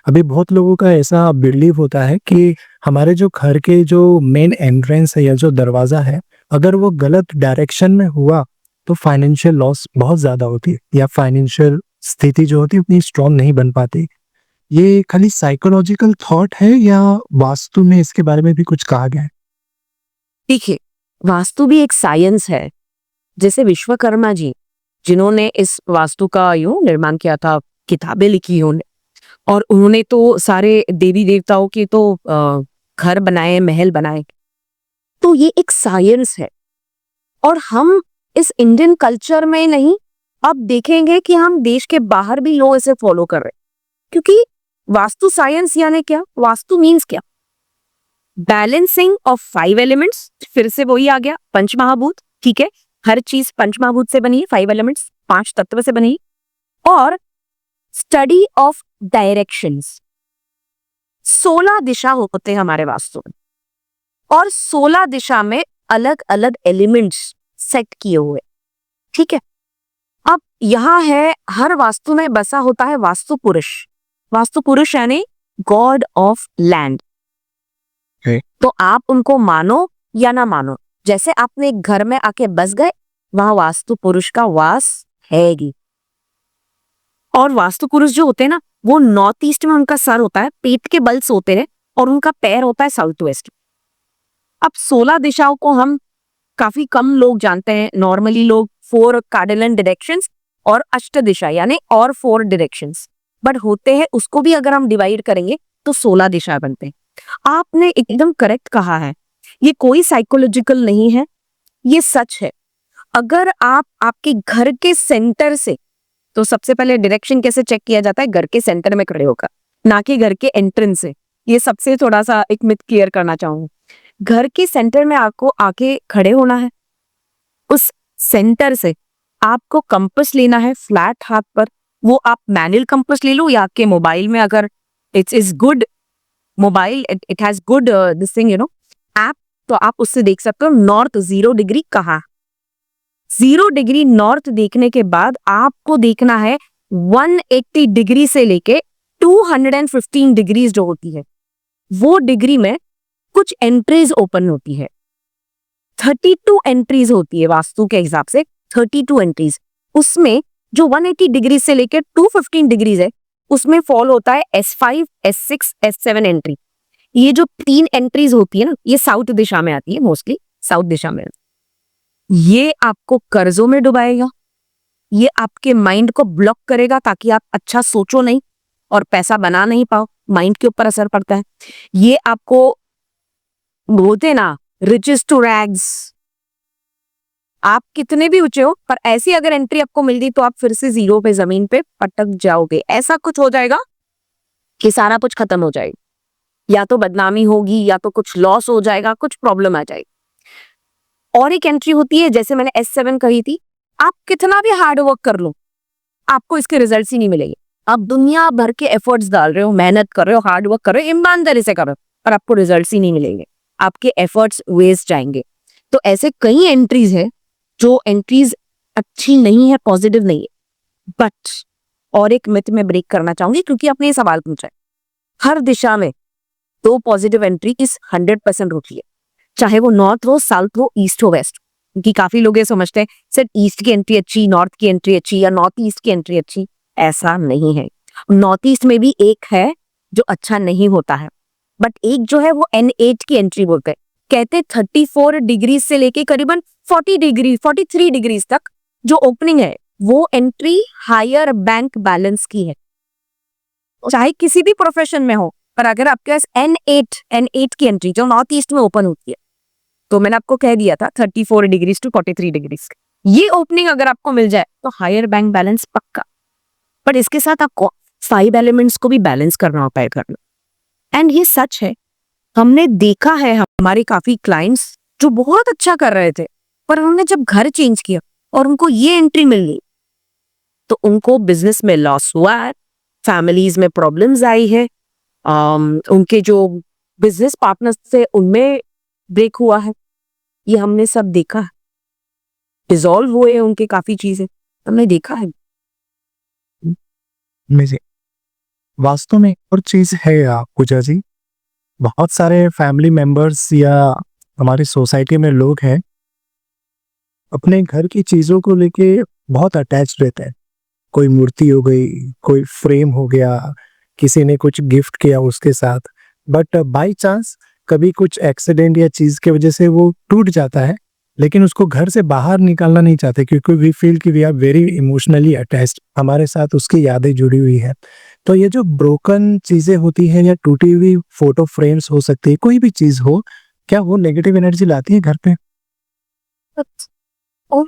अभी बहुत लोगों का ऐसा बिलीव होता है कि हमारे जो घर के जो मेन एंट्रेंस है या जो दरवाजा है, अगर वो गलत डायरेक्शन में हुआ तो फाइनेंशियल लॉस बहुत ज्यादा होती है, या फाइनेंशियल स्थिति जो होती है उतनी स्ट्रांग नहीं बन पाती। ये खाली साइकोलॉजिकल थॉट है या वास्तु में इसके बारे में भी कुछ कहा गया है? देखिए, वास्तु भी एक साइंस है। जैसे विश्वकर्मा जी, जिन्होंने इस वास्तु का निर्माण किया था, किताबें लिखी उन्होंने, और उन्होंने तो सारे देवी देवताओं के तो घर बनाए, महल बनाए। तो ये एक साइंस है, और हम इस इंडियन कल्चर में नहीं, अब देखेंगे कि हम देश के बाहर भी लोग इसे फॉलो कर रहे हैं। क्योंकि वास्तु साइंस यानी क्या, वास्तु मीन्स क्या, बैलेंसिंग ऑफ 5 एलिमेंट्स। फिर से वही आ गया, पंचमहाभूत। ठीक है, हर चीज पंचमहाभूत से बनी है, 5 एलिमेंट्स, 5 तत्व से बनी है। और स्टडी ऑफ डायरेक्शंस। 16 दिशा होते हैं हमारे वास्तु में, और 16 दिशा में अलग अलग एलिमेंट्स सेट किए हुए। ठीक है, अब यहां है, हर वास्तु में बसा होता है वास्तु पुरुष। वास्तु पुरुष यानी गॉड ऑफ लैंड। तो आप उनको मानो या ना मानो, जैसे आपने एक घर में आके बस गए, वहां वास्तु पुरुष का वास हैगी। और वास्तु पुरुष जो होते हैं ना, वो नॉर्थ ईस्ट में उनका सर होता है, पेट के बल सोते हैं, और उनका पैर होता है साउथ वेस्ट। अब 16 दिशाओं को हम काफी कम लोग जानते हैं। नॉर्मली लोग 4 कार्डिनल डायरेक्शंस और अष्ट दिशा यानी और 4 डायरेक्शंस, बट होते हैं, उसको भी अगर हम डिवाइड करेंगे तो 16 दिशा बनते हैं। आपने एकदम करेक्ट कहा है, ये कोई साइकोलॉजिकल नहीं है, ये सच है। अगर आप आपके घर के सेंटर से, तो सबसे पहले डायरेक्शन कैसे चेक किया जाता है, घर के सेंटर में खड़े होकर, ना कि घर के एंट्रेंस से। ये सबसे थोड़ा सा एक मिथ क्लियर करना चाहूंगा। घर के सेंटर में आपको आके खड़े होना है। उस सेंटर से आपको कंपास लेना है फ्लैट हाथ पर। वो आप मैनुअल कंपास ले लो, या आपके मोबाइल में अगर it's is good mobile, it has good this thing app, तो आप उससे देख सकते हो नॉर्थ 0 डिग्री कहाँ। 0 डिग्री नॉर्थ देखने के बाद आपको देखना है 180 डिग्री से लेके 215 डिग्रीज जो होती है, वो डिग्री में कुछ एंट्रीज ओपन होती है। 32 एंट्रीज होती है वास्तु के हिसाब से, 32 एंट्रीज। उसमें जो 180 डिग्री से लेकर 215 डिग्रीज है, उसमें फॉल होता है S5, S6, S7 एंट्री। ये जो 3 एंट्रीज होती है ना, ये साउथ दिशा में आती है, मोस्टली साउथ दिशा में। ये आपको कर्जों में डुबाएगा, ये आपके माइंड को ब्लॉक करेगा ताकि आप अच्छा सोचो नहीं और पैसा बना नहीं पाओ, माइंड के ऊपर असर पड़ता है। ये आपको बोलते ना, रिचेस टू रैग्स, आप कितने भी ऊंचे हो, पर ऐसी अगर एंट्री आपको मिल गई तो आप फिर से 0 पे, जमीन पे पटक जाओगे। ऐसा कुछ हो जाएगा कि सारा कुछ खत्म हो जाएगा, या तो बदनामी होगी, या तो कुछ लॉस हो जाएगा, कुछ प्रॉब्लम आ जाएगी। और एक एंट्री होती है, जैसे मैंने S7 कही थी, आप कितना भी हार्ड वर्क कर लो, आपको इसके रिजल्ट्स ही नहीं मिलेंगे। आप दुनिया भर के एफर्ट्स डाल रहे हो, मेहनत कर रहे हो, हार्ड वर्क कर रहे हो, ईमानदारी से कर रहे हो, पर आपको रिजल्ट्स ही नहीं मिलेंगे, आपके एफर्ट्स वेस्ट जाएंगे। तो ऐसे कई एंट्रीज है जो एंट्रीज अच्छी नहीं है, पॉजिटिव नहीं है। बट और एक मिथ में ब्रेक करना चाहूंगी क्योंकि आपने ये सवाल पूछा है। हर दिशा में दो पॉजिटिव एंट्री इस 100% होती है, चाहे वो नॉर्थ हो, साउथ हो, ईस्ट हो, वेस्ट। क्योंकि काफी लोग ये समझते हैं सिर्फ ईस्ट की एंट्री अच्छी, नॉर्थ की एंट्री अच्छी या नॉर्थ ईस्ट की एंट्री अच्छी। ऐसा नहीं है। नॉर्थ ईस्ट में भी एक है जो अच्छा नहीं होता है, बट एक जो है वो N8 की एंट्री बोलते हैं। कहते 34 डिग्री से लेके करीबन 40 डिग्री 43 डिग्री तक जो ओपनिंग है वो एंट्री हायर बैंक बैलेंस की है, चाहे किसी भी प्रोफेशन में हो। पर अगर आपके पास N8 की एंट्री जो नॉर्थ ईस्ट में ओपन होती है, तो मैंने आपको कह दिया था 34 डिग्रीज टू 43 डिग्रीज, ये ओपनिंग अगर आपको मिल जाए तो हायर बैंक बैलेंस पक्का। बट इसके साथ आपको 5 एलिमेंट्स को भी बैलेंस करना होता है घर में। एंड ये सच है, हमने देखा है हमारे काफी क्लाइंट्स जो बहुत अच्छा कर रहे थे, पर उन्होंने जब घर चेंज किया और उनको ये एंट्री मिल गई तो उनको बिजनेस में लॉस हुआ है, फैमिलीज में प्रॉब्लम्स आई है, उनके जो बिजनेस पार्टनर्स थे उनमें ब्रेक हुआ है। ये हमने सब देखा है, डिसॉल्व हुए हैं उनके काफी चीजें, हमने देखा है। मुझे वास्तव में और चीज है पूजा जी, बहुत सारे फैमिली मेंबर्स या हमारी सोसाइटी में लोग हैं अपने घर की चीजों को लेके बहुत अटैच्ड रहते हैं। कोई मूर्ति हो गई, कोई फ्रेम हो गया, किसी ने कुछ गिफ्ट किया उसके साथ, बट बाय चांस कभी कुछ एक्सीडेंट या चीज की वजह से वो टूट जाता है, लेकिन उसको घर से बाहर निकालना नहीं चाहते क्योंकि वी फील कि we are very emotionally attached, हमारे साथ उसकी यादें जुड़ी हुई है। तो ये जो ब्रोकन चीजें होती है या टूटी हुई फोटो फ्रेम्स हो सकती है, कोई भी चीज हो, क्या वो नेगेटिव एनर्जी लाती है घर पे? और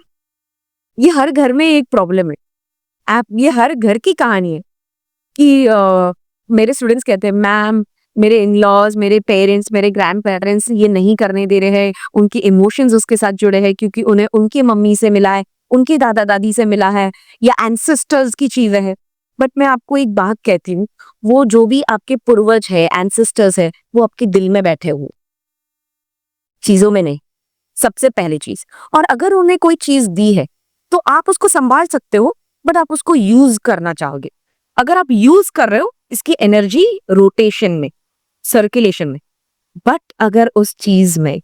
ये हर घर में एक प्रॉब्लम है। आप ये हर घर की कहानी है कि मेरे स्टूडेंट्स कहते हैं मैम मेरे इन-लॉज, मेरे पेरेंट्स, मेरे ग्रैंड पेरेंट्स ये नहीं करने दे रहे हैं, उनके इमोशंस उसके साथ जुड़े हैं क्योंकि उन्हें उनकी मम्मी से मिला है, उनके दादा दादी से मिला है या एंसेस्टर्स की चीजें हैं। बट मैं आपको एक बात कहती हूँ, वो जो भी आपके पूर्वज है, एंसेस्टर्स है, वो आपके दिल में बैठे हुए, चीजों में नहीं, सबसे पहली चीज। और अगर उन्हें कोई चीज दी है तो आप उसको संभाल सकते हो, बट आप उसको यूज करना चाहोगे। अगर आप यूज कर रहे हो इसकी एनर्जी रोटेशन में, सर्कुलेशन में, बट अगर उस चीज में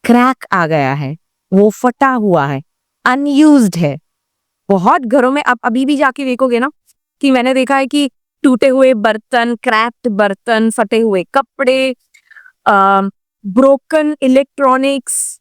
क्रैक आ गया है, वो फटा हुआ है, अनयूज्ड है, बहुत घरों में आप अभी भी जाके देखोगे ना कि मैंने देखा है कि टूटे हुए बर्तन, क्रैक्ड बर्तन, फटे हुए कपड़े, ब्रोकन इलेक्ट्रॉनिक्स,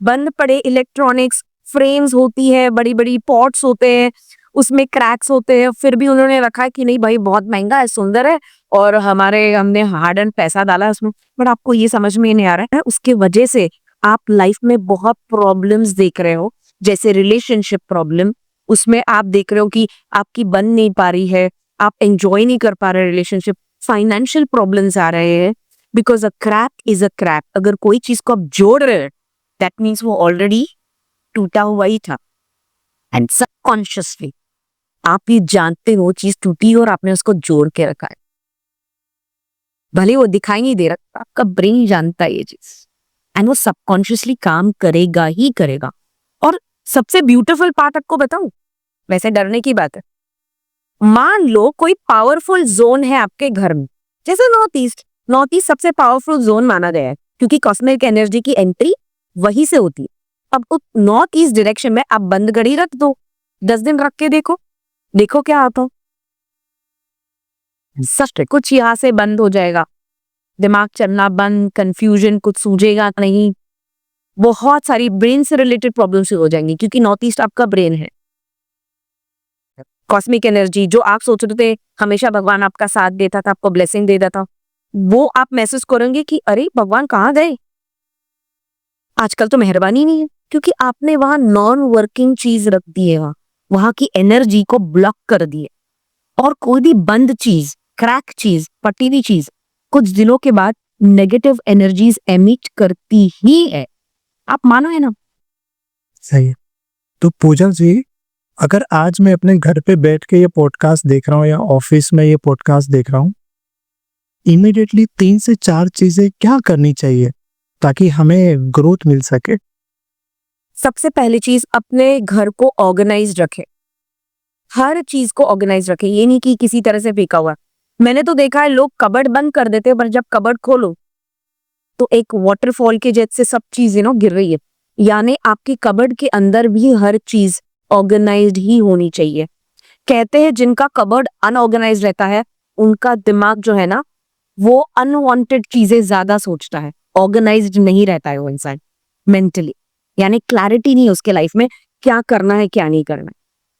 बंद पड़े इलेक्ट्रॉनिक्स, फ्रेम्स होती है, बड़ी बड़ी पॉट्स होते हैं, उसमें क्रैक्स होते हैं, फिर भी उन्होंने रखा है कि नहीं भाई बहुत महंगा है, सुंदर है और हमने हार्ड एंड पैसा डाला है उसमें। बट आपको ये समझ में नहीं आ रहा है, उसके वजह से आप लाइफ में बहुत प्रॉब्लम्स देख रहे हो, जैसे रिलेशनशिप प्रॉब्लम, उसमें आप देख रहे हो कि आपकी बन नहीं पा रही है, आप एंजॉय नहीं कर पा रहे रिलेशनशिप, फाइनेंशियल प्रॉब्लम्स आ रहे हैं, because a crack is a crack. अगर कोई चीज को आप जोड़ रहे हैं दैट मीन्स वो ऑलरेडी टूटा हुआ ही था, एंड सबकॉन्शियसली आप ये जानते हो चीज टूटी और आपने उसको जोड़ के रखा है, भले वो दिखाई नहीं दे रहा, आपका ब्रेन जानता है ये चीज, एंड वो सबकॉन्शियसली काम करेगा ही करेगा। और सबसे ब्यूटीफुल पार्ट आपको बताऊं, वैसे डरने की बात है, मान लो कोई पावरफुल जोन है आपके घर में, जैसे नॉर्थ ईस्ट सबसे पावरफुल जोन माना गया है क्योंकि कॉस्मिक एनर्जी की एंट्री वहीं से होती है। अब उस नॉर्थ ईस्ट डायरेक्शन में आप बंद घड़ी रख दो, 10 दिन रख के देखो, देखो क्या आता हो। सच है, कुछ यहाँ से बंद हो जाएगा, दिमाग चलना बंद, कंफ्यूजन, कुछ सूझेगा नहीं, बहुत सारी ब्रेन से रिलेटेड प्रॉब्लम से हो जाएंगी क्योंकि नॉर्थ ईस्ट आपका ब्रेन है। कॉस्मिक एनर्जी जो आप सोच रहे थे हमेशा भगवान आपका साथ देता था, आपको ब्लेसिंग देता था, वो आप महसूस करेंगे कि अरे भगवान कहाँ गए, आजकल तो मेहरबानी नहीं है, क्योंकि आपने वहां नॉन वर्किंग चीज रख दी है, वहां की एनर्जी को ब्लॉक कर दिए। और कोई भी बंद चीज, क्रैक चीज, फटी हुई चीज कुछ दिनों के बाद नेगेटिव एनर्जीज एमिट करती ही है, आप मानो है ना। सही है। तो पूजा जी, अगर आज मैं अपने घर पे बैठ के ये पॉडकास्ट देख रहा हूँ या ऑफिस में ये पॉडकास्ट देख रहा हूँ, इमीडिएटली 3 से 4 चीजें क्या करनी चाहिए ताकि हमें ग्रोथ मिल सके? सबसे पहली चीज, अपने घर को ऑर्गेनाइज रखे। हर चीज को ऑर्गेनाइज रखे, ये नहीं कि किसी तरह से फेंका हुआ। मैंने तो देखा है लोग कबर्ड बंद कर देते हैं, पर जब कबर्ड खोलो तो एक वाटरफॉल के जैसे सब चीजें गिर रही है। यानी आपकी कबर्ड के अंदर भी हर चीज ऑर्गेनाइज्ड ही होनी चाहिए। कहते हैं जिनका कबर्ड अनऑर्गेनाइज रहता है उनका दिमाग जो है ना, वो अनवांटेड चीजें ज्यादा सोचता है, ऑर्गेनाइज्ड नहीं रहता है वो इंसान मेंटली। यानी क्लैरिटी नहीं है उसके लाइफ में, क्या करना है क्या नहीं करना है।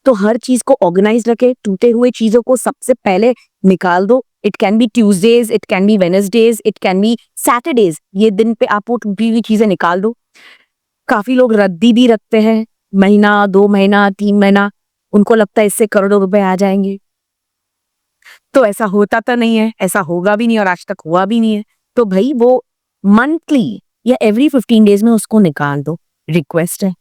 तो हर चीज को ऑर्गेनाइज रखे, टूटे हुए चीजों को सबसे पहले निकाल दो। It can be Tuesdays, it can be Wednesday's, it can be Saturdays. ये दिन पे आप वो टूटी हुई चीजें निकाल दो। काफी लोग रद्दी भी रखते हैं, महीना 2 महीना 3 महीना, उनको लगता है इससे करोड़ों रुपए आ जाएंगे। तो ऐसा होता तो नहीं है, ऐसा होगा भी नहीं और आज तक हुआ भी नहीं है। तो भाई वो मंथली या एवरी 15 डेज में उसको निकाल दो। रिक्वेस्ट है,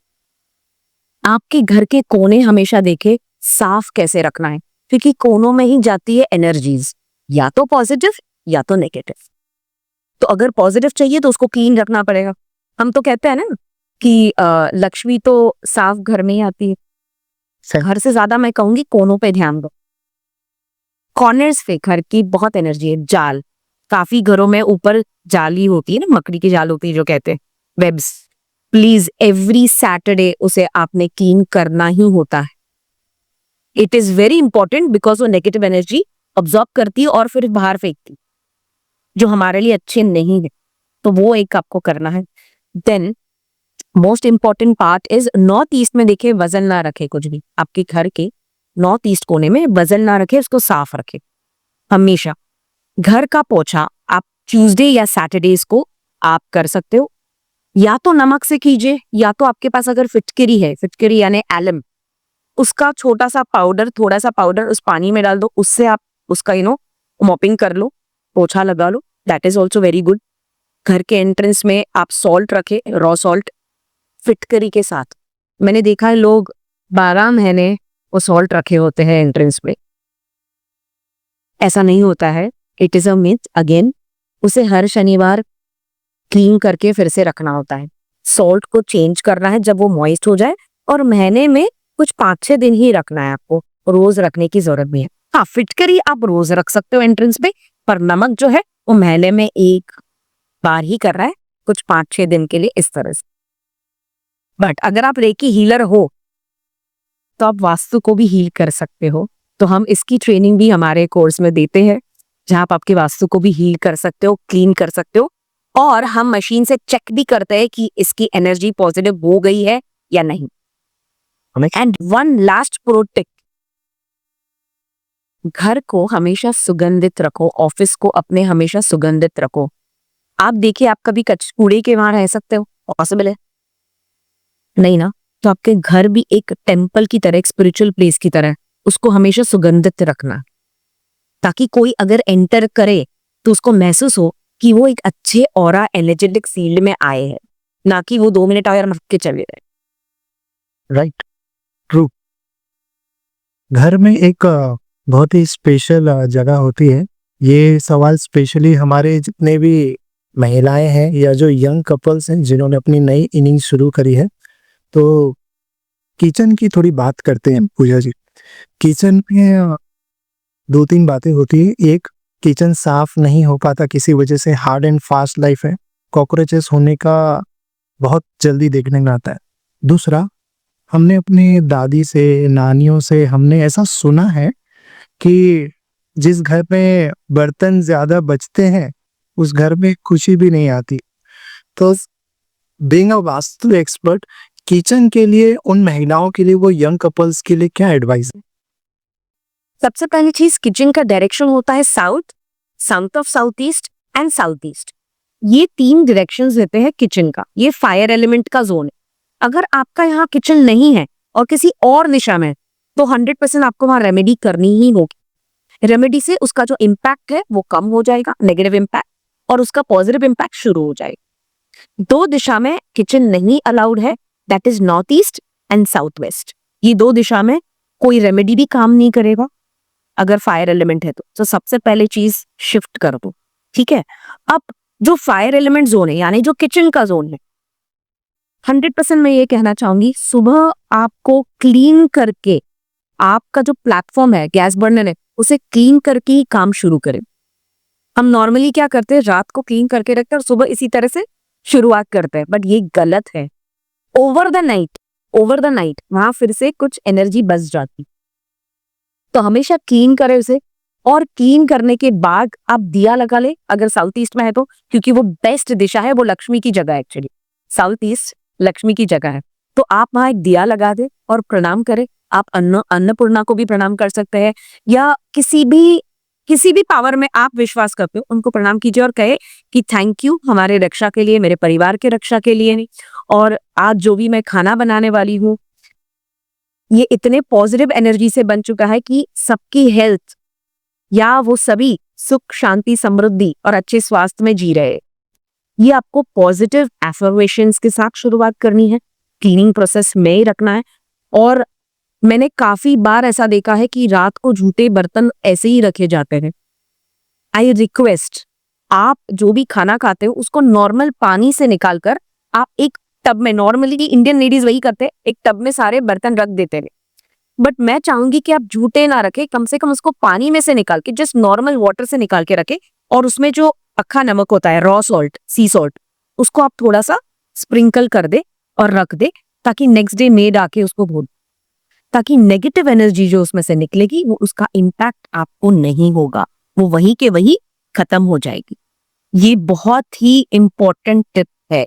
आपके घर के कोने हमेशा देखे साफ कैसे रखना है, क्योंकि कोनों में ही जाती है एनर्जीज, या तो पॉजिटिव या तो नेगेटिव। तो अगर पॉजिटिव चाहिए तो उसको क्लीन रखना पड़ेगा। हम तो कहते हैं ना कि लक्ष्मी तो साफ घर में ही आती है। घर से ज्यादा मैं कहूंगी कोनों पे ध्यान दो। कॉर्नर्स पे घर की बहुत एनर्जी है। जाल, काफी घरों में ऊपर जाली होती है ना, मकड़ी की जाल होती है जो कहते हैं वेब्स। प्लीज एवरी सैटरडे उसे आपने क्लीन करना ही होता है। It is very important because वो नेगेटिव एनर्जी ऑब्जॉर्ब करती है और फिर बाहर फेंकती, जो हमारे लिए अच्छे नहीं है। तो वो एक आपको करना है। Then most important part is north east में देखे वजन ना रखे कुछ भी। आपके घर के नॉर्थ ईस्ट कोने में वजन ना रखे, उसको साफ रखे हमेशा। घर का पोछा आप ट्यूसडे या सैटरडेज को आप कर सकते हो, या तो नमक से कीजिए, या तो आपके पास अगर फिटकरी है, फिटकरी यानी एलम, उसका छोटा सा पाउडर, थोड़ा सा पाउडर उस पानी में डाल दो, उससे आप उसका मॉपिंग कर लो, पोछा लगा लो। That is also very good. घर के एंट्रेंस में आप सॉल्ट रखे, रॉ सॉल्ट फिटकरी के साथ। मैंने देखा है लोग 12 महीने वो सॉल्ट रखे होते हैं एंट्रेंस पे। ऐसा नहीं होता है, it is a myth. Again उसे हर शनिवार क्लीन करके फिर से रखना होता है। सॉल्ट को चेंज करना है जब वो मॉइस्ट हो जाए, और महीने में कुछ 5-6 दिन ही रखना है आपको, रोज रखने की जरूरत नहीं है। हाँ, फिटकरी आप रोज रख सकते हो एंट्रेंस पे, पर नमक जो है वो महीने में एक बार ही कर रहा है, कुछ 5-6 दिन के लिए इस तरह से। बट अगर आप रेकी हीलर हो तो आप वास्तु को भी हील कर सकते हो। तो हम इसकी ट्रेनिंग भी हमारे कोर्स में देते हैं, जहां आप आपके वास्तु को भी हील कर सकते हो, क्लीन कर सकते हो। और हम मशीन से चेक भी करते हैं कि इसकी एनर्जी पॉजिटिव हो गई है या नहीं। And one last pro tip, घर को हमेशा सुगंधित रखो, ऑफिस को अपने हमेशा सुगंधित रखो। आप देखिए, आप कभी कूड़े के वहां रह सकते हो? पॉसिबल है नहीं ना? तो आपके घर भी एक टेम्पल की तरह, एक स्पिरिचुअल प्लेस की तरह, उसको हमेशा सुगंधित रखना, ताकि कोई अगर एंटर करे तो उसको महसूस हो कि वो एक अच्छे ऑरा एनर्जेटिक फील्ड में आए हैं, ना कि वो 2 मिनट आए और नक के चले गए। Right, true. घर में एक बहुत ही स्पेशल जगह होती है। ये सवाल स्पेशली हमारे जितने भी महिलाएं हैं या जो यंग कपल्स हैं जिन्होंने अपनी नई इनिंग शुरू करी है। तो किचन की थोड़ी बात करते हैं पूजा जी। किचन में 2-3 बातें होती है। एक, किचन साफ नहीं हो पाता किसी वजह से, हार्ड एंड फास्ट लाइफ है, कॉकरोचेस होने का बहुत जल्दी देखने में आता है। दूसरा, हमने अपने दादी से, नानियों से हमने ऐसा सुना है कि जिस घर में बर्तन ज्यादा बचते हैं उस घर में खुशी भी नहीं आती। तो being a vastu expert, kitchen के लिए, उन महिलाओं के लिए, वो यंग कपल्स के लिए क्या एडवाइस है? सबसे पहली चीज, किचन का डायरेक्शन होता है south, south of south east and south east. ये 3 डायरेक्शंस देते हैं किचन का। ये फायर एलिमेंट का जोन है। अगर आपका यहाँ किचन नहीं है और किसी और दिशा में, तो 100% आपको वहां रेमेडी करनी ही होगी। रेमेडी से उसका जो इम्पैक्ट है वो कम हो जाएगा, नेगेटिव इम्पैक्ट, और उसका पॉजिटिव इम्पैक्ट शुरू हो जाएगा। 2 दिशा में किचन नहीं अलाउड है, that is north east and south west. ये दो दिशा में कोई रेमेडी भी काम नहीं करेगा अगर फायर एलिमेंट है तो सबसे पहले चीज शिफ्ट कर दो, ठीक है। अब जो फायर एलिमेंट जोन है यानी जो किचन का जोन है, 100% मैं ये कहना चाहूंगी सुबह आपको क्लीन करके, आपका जो प्लेटफॉर्म है गैस बर्नर है उसे क्लीन करके ही काम शुरू करें। हम नॉर्मली क्या करते हैं, रात को क्लीन करके रखते हैं और सुबह इसी तरह से शुरुआत करते हैं, बट ये गलत है। ओवर द नाइट वहां फिर से कुछ एनर्जी बच जाती, तो हमेशा क्लीन करें उसे। और क्लीन करने के बाद आप दिया लगा ले अगर साउथ ईस्ट में है तो, क्योंकि वो बेस्ट दिशा है, वो लक्ष्मी की जगह है एक्चुअली, साउथ ईस्ट लक्ष्मी की जगह है। तो आप वहां एक दिया लगा दे और प्रणाम करें। आप अन्नपूर्णा को भी प्रणाम कर सकते हैं, या किसी भी पावर में आप विश्वास करते हो उनको प्रणाम कीजिए और कहे कि थैंक यू हमारे रक्षा के लिए, मेरे परिवार के रक्षा के लिए नहीं, और आज जो भी मैं खाना बनाने वाली हूँ ये इतने पॉजिटिव एनर्जी से बन चुका है कि सबकी हेल्थ या वो सभी सुख शांति समृद्धि और अच्छे स्वास्थ्य में जी रहे। ये आपको पॉजिटिव एफर्मेशंस के साथ शुरुआत करनी है, क्लीनिंग प्रोसेस में ही रखना है। और मैंने काफी बार ऐसा देखा है कि रात को जूठे बर्तन ऐसे ही रखे जाते हैं। आई रिक्वेस्ट, आप जो भी खाना खाते हो उसको नॉर्मल पानी से निकालकर आप एक टब में, नॉर्मली इंडियन लेडीज वही करते हैं, एक टब में सारे बर्तन रख देते हैं। बट मैं चाहूंगी कि आप जूठे ना रखे, कम से कम उसको पानी में से निकाल के जस्ट नॉर्मल वाटर से निकाल के रखे, और उसमें जो अक्खा नमक होता है, रॉ सॉल्ट, सी सॉल्ट, उसको आप थोड़ा सा स्प्रिंकल कर दे और रख दे, ताकि नेक्स्ट डे मेड आके उसको धो, ताकि नेगेटिव एनर्जी जो उसमें से निकलेगी वो उसका इम्पैक्ट आपको नहीं होगा, वो वहीं के वहीं खत्म हो जाएगी। ये बहुत ही इंपॉर्टेंट टिप है।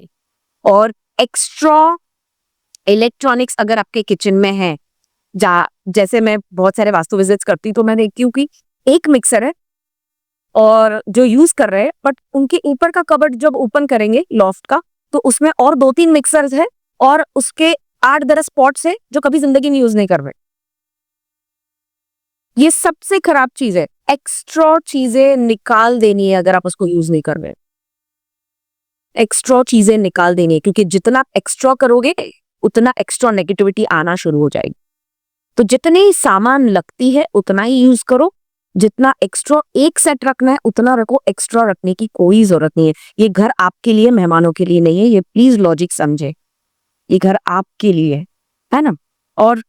और एक्स्ट्रा इलेक्ट्रॉनिक्स अगर आपके किचन में है, जैसे मैं बहुत सारे वास्तु विजिट्स करती हूँ तो मैं देखती हूँ कि एक मिक्सर है और जो यूज कर रहे हैं, बट उनके ऊपर का कबर्ड जब ओपन करेंगे लॉफ्ट का तो उसमें और 2-3 मिक्सर्स है और उसके 8-10 स्पॉट्स है जो कभी जिंदगी में यूज नहीं कर रहे। ये सबसे खराब चीज है, एक्स्ट्रा चीजें निकाल देनी है अगर आप उसको यूज नहीं कर रहे। एक्स्ट्रा चीजें निकाल देनी है, क्योंकि जितना एक्स्ट्रा करोगे उतना एक्स्ट्रा नेगेटिविटी आना शुरू हो जाएगी। तो जितनी सामान लगती है उतना ही यूज करो, जितना एक्स्ट्रा एक सेट रखना है उतना रखो, एक्स्ट्रा रखने की कोई जरूरत नहीं है। ये घर आपके लिए, मेहमानों के लिए नहीं है, ये प्लीज लॉजिक समझे, ये घर आपके लिए है ना। और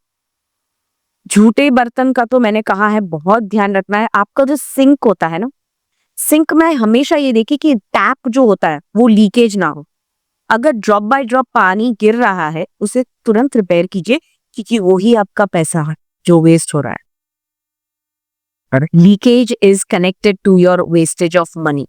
झूठे बर्तन का तो मैंने कहा है बहुत ध्यान रखना है। आपका जो सिंक होता है ना, सिंक में हमेशा ये देखिए कि टैप जो होता है वो लीकेज ना हो। अगर ड्रॉप बाय ड्रॉप पानी गिर रहा है उसे तुरंत रिपेयर कीजिए, क्योंकि वो ही आपका पैसा है जो वेस्ट हो रहा है। Leakage is connected to your wastage of money,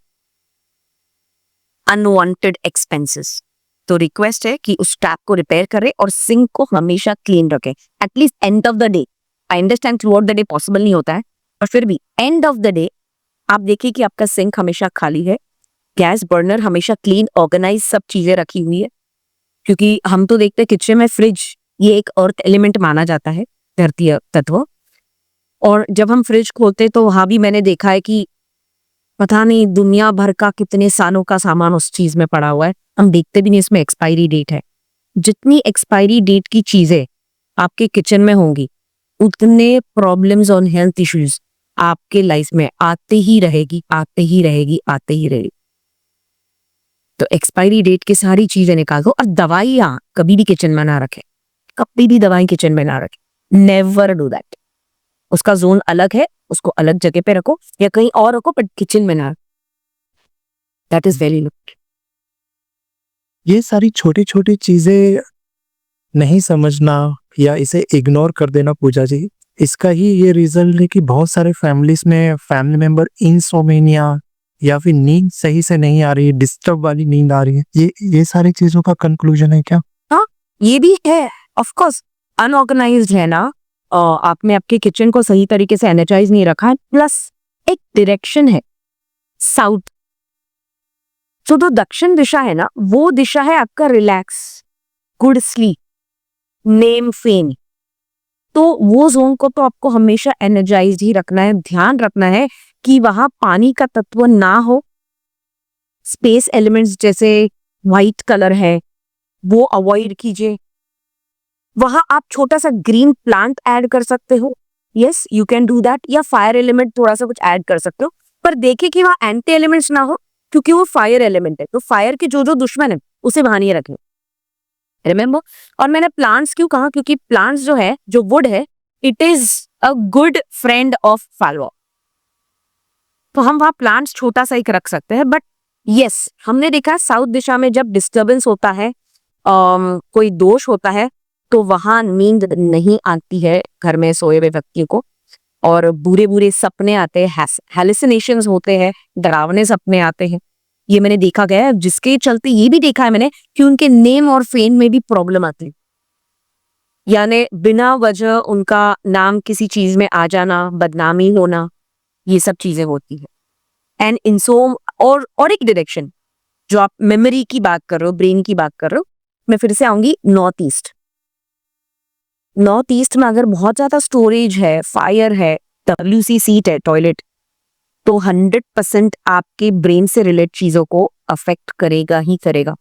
unwanted expenses. तो रिक्वेस्ट है कि उस टैप को रिपेयर करें और सिंक को हमेशा क्लीन रखें, at least end of the day. I understand through out the day possible नहीं होता है, पर फिर भी एंड ऑफ द डे आप देखिए कि आपका सिंक हमेशा खाली है, गैस बर्नर हमेशा क्लीन ऑर्गेनाइज सब चीजें रखी हुई है। क्योंकि हम तो देखते हैं किचन में फ्रिज, ये एक अर्थ एलिमेंट माना जाता है, धरती तत्व, और जब हम फ्रिज खोलते तो वहां भी मैंने देखा है कि पता नहीं दुनिया भर का कितने सालों का सामान उस चीज में पड़ा हुआ है, हम देखते भी नहीं इसमें एक्सपायरी डेट है। जितनी एक्सपायरी डेट की चीजें आपके किचन में होंगी उतने प्रॉब्लम्स और हेल्थ इश्यूज आपके लाइफ में आते ही रहेगी, आते ही रहेगी, आते ही रहेगी। तो एक्सपायरी डेट की सारी चीजें निकाल दो। और दवाइयां कभी भी किचन में ना रखें, कभी भी दवाई किचन में ना रखें, नेवर डू दैट। उसका जोन अलग है, उसको अलग जगह पे रखो या कहीं और रखो, बट किचन में ना। That is very good. ये सारी छोटी छोटी चीजें नहीं समझना या इसे इग्नोर कर देना पूजा जी, इसका ही ये रिजल्ट है कि बहुत सारे फैमिलीज में फैमिली मेंबर इंसोमेनिया या फिर नींद सही से नहीं आ रही है, डिस्टर्ब वाली नींद आ रही है। ये सारी चीजों का कंक्लूजन है क्या? हाँ, ये भी है। ऑफ कोर्स अनऑर्गेनाइज्ड है ना, आपने आपके किचन को सही तरीके से एनर्जाइज नहीं रखा है, प्लस एक डायरेक्शन है साउथ, जो दक्षिण दिशा है ना, वो दिशा है आपका relax, good sleep, name fame. तो वो जोन को तो आपको हमेशा एनर्जाइज्ड ही रखना है। ध्यान रखना है कि वहां पानी का तत्व ना हो, स्पेस एलिमेंट्स जैसे व्हाइट कलर है वो अवॉइड कीजिए, वहां आप छोटा सा ग्रीन प्लांट ऐड कर सकते हो, yes you can do that, या फायर एलिमेंट थोड़ा सा कुछ ऐड कर सकते हो, पर देखिए कि वहां एंटी एलिमेंट्स ना हो, क्योंकि वो फायर एलिमेंट है, तो फायर के जो जो दुश्मन है उसे वहां नहीं रखें, रिमेम्बर। और मैंने प्लांट्स क्यों कहा, क्योंकि प्लांट्स जो है, जो वुड है, it is a good friend of fire, तो हम वहां प्लांट्स छोटा सा एक रख सकते हैं। बट यस, हमने देखा साउथ दिशा में जब डिस्टरबेंस होता है, कोई दोष होता है, तो वहां नींद नहीं आती है घर में सोए हुए व्यक्ति को, और बुरे बुरे सपने आते हैं, हेलुसिनेशंस होते हैं, डरावने सपने आते हैं। ये मैंने देखा गया है, जिसके चलते ये भी देखा है मैंने कि उनके नेम और फेम में भी प्रॉब्लम आती है, यानी बिना वजह उनका नाम किसी चीज में आ जाना, बदनामी होना, ये सब चीजें होती है। एंड इंसोम, और एक डायरेक्शन, जो आप मेमोरी की बात कर रहे हो, ब्रेन की बात कर रहे हो, मैं फिर से आऊंगी नॉर्थ ईस्ट। नॉर्थ ईस्ट में अगर बहुत ज्यादा स्टोरेज है, फायर है, WC सीट है, टॉयलेट, तो 100% आपके ब्रेन से रिलेटेड चीजों को अफेक्ट करेगा ही करेगा।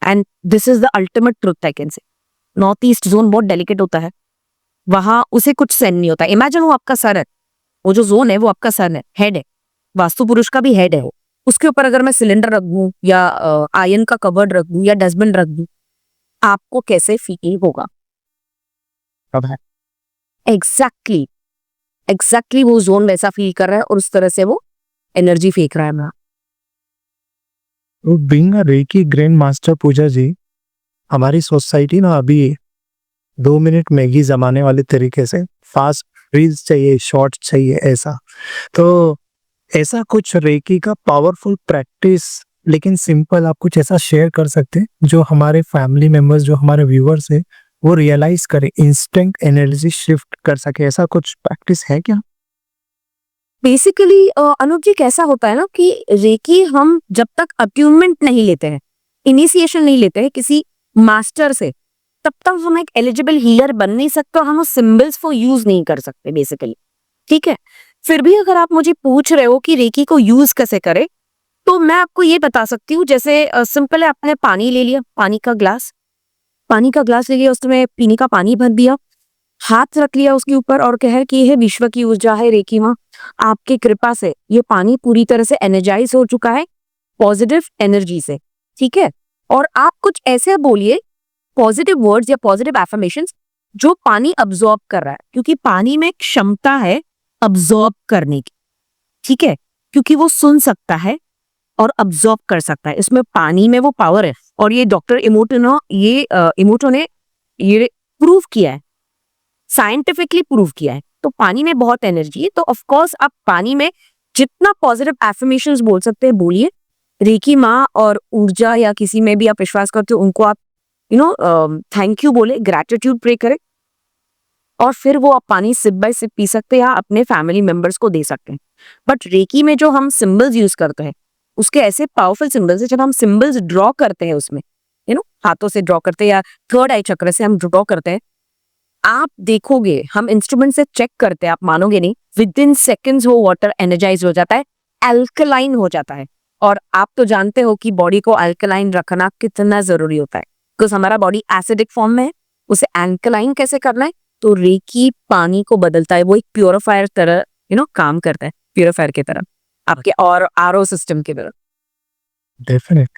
And this is the ultimate truth I can say. North east zone बहुत डेलिकेट होता है, वहां उसे कुछ सहन नहीं होता। इमेजिन वो आपका सर है, वो जो जोन है वो आपका सर है, हेड है, वास्तु पुरुष का भी हेड है वो, उसके ऊपर अगर मैं सिलेंडर रख दूं, या आयरन का कवर्ड रख दूं, या डस्टबिन रख दूं, आपको कैसे फील होगा? अब है एग्जैक्टली एग्जैक्टली वो जोन वैसा फील कर रहा है, और उस तरह से वो एनर्जी फेंक रहा है मेरा। Being a reiki grand master Pooja ji, हमारी सोसाइटी ना अभी 2 मिनट मैगी जमाने वाले तरीके से फास्ट रील्स चाहिए, शॉर्ट्स चाहिए, ऐसा। तो ऐसा कुछ रेकी का पावरफुल प्रैक्टिस, लेकिन सिंपल, आप कुछ ऐसा शेयर कर सकते हैं जो हमारे फैमिली मेंबर्स, जो हमारे व्यूअर्स है, वो रियलाइज करे, इंस्टेंट एनर्जी शिफ्ट कर सके, ऐसा कुछ प्रैक्टिस है क्या? बेसिकली अनूप जी, कैसा होता है ना कि रेकी हम जब तक अट्यूनमेंट नहीं लेते हैं, इनिशिएशन नहीं लेते हैं किसी मास्टर से, तब तक हम एक एलिजिबल हीलर बन नहीं सकते, और हम उस सिंबल्स को यूज नहीं कर सकते बेसिकली, ठीक है। फिर भी अगर आप मुझे पूछ रहे हो कि रेकी को यूज कैसे करें, तो मैं आपको ये बता सकती हूँ, जैसे सिंपल है, आपने पानी ले लिया, पानी का ग्लास ले लिया, उसमें पीने का पानी भर दिया, हाथ रख लिया उसके ऊपर, और कह कि यह विश्व की ऊर्जा है रेकी माँ, आपकी कृपा से ये पानी पूरी तरह से एनर्जाइज हो चुका है पॉजिटिव एनर्जी से, ठीक है। और आप कुछ ऐसे बोलिए पॉजिटिव वर्ड्स या पॉजिटिव एफर्मेशंस जो पानी अब्सॉर्ब कर रहा है, क्योंकि पानी में क्षमता है अब्सॉर्ब करने की, ठीक है, क्योंकि वो सुन सकता है और अब्सॉर्ब कर सकता है, इसमें पानी में वो पावर है। और ये डॉक्टर इमोटो ने ये प्रूव किया है, साइंटिफिकली प्रूव किया है। तो पानी में बहुत एनर्जी है, तो ऑफ कोर्स आप पानी में जितना पॉजिटिव एफर्मेशंस बोल सकते हैं बोलिए। रेकी माँ और ऊर्जा या किसी में भी आप विश्वास करते हो, उनको आप थैंक यू बोले, ग्रेटिट्यूड प्रे करें, और फिर वो आप पानी सिप बाय सिप पी सकते हैं, या अपने फैमिली मेंबर्स को दे सकते हैं। बट रेकी में जो हम सिंबल्स यूज करते हैं, उसके ऐसे पावरफुल सिंबल्स है, जब हम सिंबल्स ड्रॉ करते हैं उसमें, हाथों से ड्रॉ करते हैं, या थर्ड आई चक्र से हम ड्रॉ करते हैं, आप देखोगे, हम इंस्ट्रूमेंट से चेक करते हैं, आप मानोगे नहीं, विद इन सेकेंड्स वो वाटर एनर्जाइज हो जाता है, अल्कलाइन हो जाता है। और आप तो जानते हो कि बॉडी को अल्कलाइन रखना कितना जरूरी होता है, बिकॉज हमारा बॉडी एसिडिक फॉर्म में है, उसे अल्कलाइन कैसे करना है, तो रेकी पानी को बदलता है, वो एक प्योरीफायर तरह काम करता है, प्योरीफायर की तरह, आपके और RO सिस्टम की तरह। डेफिनेट।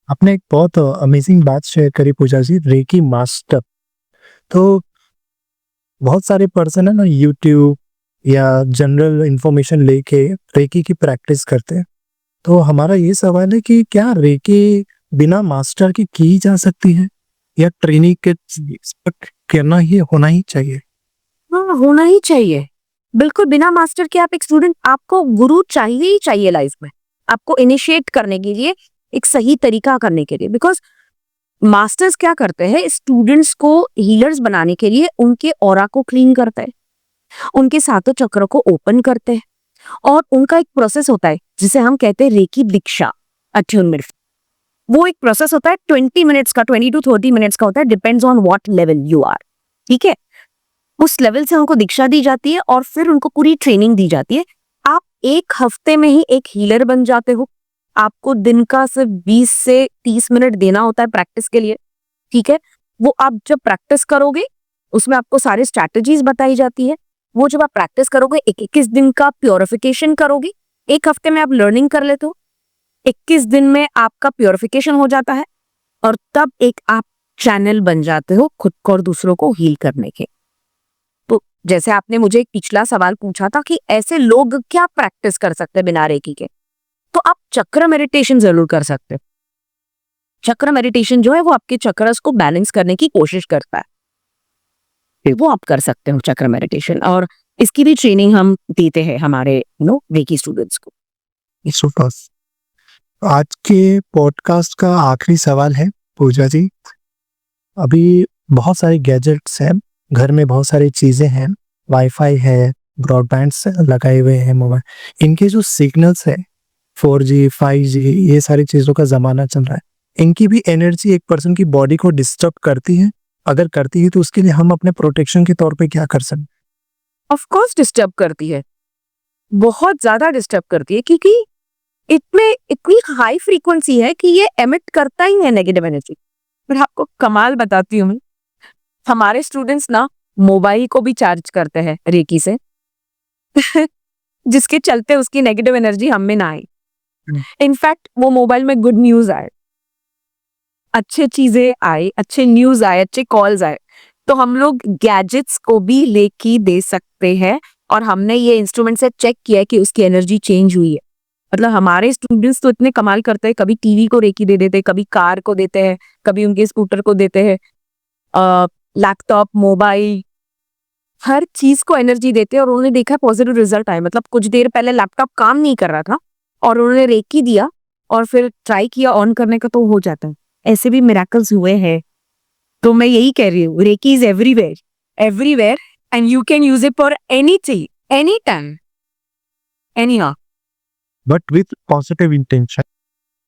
आपने एक बहुत अमेजिंग बात शेयर करी पूजा जी, रेकी मास्टर। तो बहुत सारे पर्सन है ना, यूट्यूब या जनरल इंफॉर्मेशन लेके रेकी की प्रैक्टिस करते हैं। तो हमारा ये सवाल है कि क्या रेकी बिना मास्टर के की जा सकती है, या ट्रेनिंग के करना ही होना ही चाहिए? हाँ, होना ही चाहिए, बिल्कुल। बिना मास्टर के आप एक स्टूडेंट, आपको गुरु चाहिए ही चाहिए लाइफ में, आपको इनिशिएट करने के लिए, एक सही तरीका करने के लिए। बिकॉज मास्टर्स क्या करते हैं, स्टूडेंट्स को हीलर्स बनाने के लिए उनके ऑरा को क्लीन करते हैं, उनके सातों चक्र को ओपन करते हैं, और उनका एक प्रोसेस होता है जिसे हम कहते हैं रेकी दीक्षा, अट्यूनमेंट। वो एक प्रोसेस होता है 20 मिनट्स का, 20 to 30 मिनट्स का होता है, depends on what level you are, ठीक है। उस लेवल से उनको दीक्षा दी जाती है, और फिर उनको पूरी ट्रेनिंग दी जाती है। आप एक हफ्ते में ही एक हीलर बन जाते हो। आपको दिन का सिर्फ 20 से 30 मिनट देना होता है प्रैक्टिस के लिए, ठीक है। वो आप जब प्रैक्टिस करोगे, उसमें आपको सारी स्ट्रैटेजीज बताई जाती है। वो जब आप प्रैक्टिस करोगे, 21 दिन का प्योरिफिकेशन करोगे, 1 हफ्ते में आप लर्निंग कर लेते हो, 21 दिन में आपका प्योरिफिकेशन हो जाता है, और तब एक आप चैनल बन जाते हो खुद को और दूसरों को हील करने के। तो जैसे आपने मुझे एक पिछला सवाल पूछा था कि ऐसे लोग क्या प्रैक्टिस कर सकते हैं बिना रेकी के, तो आप चक्र मेडिटेशन जरूर कर सकते हो। चक्र मेडिटेशन जो है वो आपके चक्रस को बैलेंस करने की कोशिश करता है, वो आप कर सकते हो चक्र मेडिटेशन, और इसकी भी ट्रेनिंग हम देते हैं हमारे रेकी स्टूडेंट्स को। सुपर। आज के पॉडकास्ट का आखिरी सवाल है पूजा जी, अभी बहुत सारे गैजेट्स हैं घर में, बहुत सारी चीजें हैं, वाईफाई है, ब्रॉडबैंड से लगाए हुए हैं मोबाइल, इनके जो सिग्नल्स है 4G 5G ये सारी चीजों का जमाना चल रहा है, इनकी भी एनर्जी एक पर्सन की बॉडी को डिस्टर्ब करती है? अगर करती है तो उसके लिए हम अपने प्रोटेक्शन के तौर पे क्या कर सकते हैं? ऑफ कोर्स डिस्टर्ब करती है, बहुत ज्यादा डिस्टर्ब करती है, क्योंकि इसमें इतनी हाई फ्रीक्वेंसी है कि ये एमिट करता ही है नेगेटिव एनर्जी। पर आपको कमाल बताती हूँ, हमारे स्टूडेंट्स ना मोबाइल को भी चार्ज करते हैं रेकी से जिसके चलते उसकी नेगेटिव एनर्जी हम में ना आए। इनफैक्ट वो मोबाइल में गुड न्यूज आए, अच्छे चीजें आए, अच्छे न्यूज आए, अच्छे कॉल्स आए, तो हम लोग गैजेट्स को भी लेके दे सकते हैं, और हमने ये इंस्ट्रूमेंट से चेक किया है कि उसकी एनर्जी चेंज हुई है। मतलब हमारे स्टूडेंट्स तो इतने कमाल करते हैं, कभी टीवी को रेकी दे देते हैं, कभी कार को देते हैं, कभी उनके स्कूटर को देते हैं, लैपटॉप, मोबाइल, हर चीज को एनर्जी देते हैं, और उन्होंने देखा पॉजिटिव रिजल्ट आए। मतलब कुछ देर पहले लैपटॉप काम नहीं कर रहा था और उन्होंने रेकी दिया और फिर ट्राई किया ऑन करने का, तो हो जाता है। ऐसे भी मिरेकल्स हुए हैं। तो मैं यही कह रही हूँ, Reiki is everywhere, everywhere, and you can use it for anything, any time, any how, but with positive intention.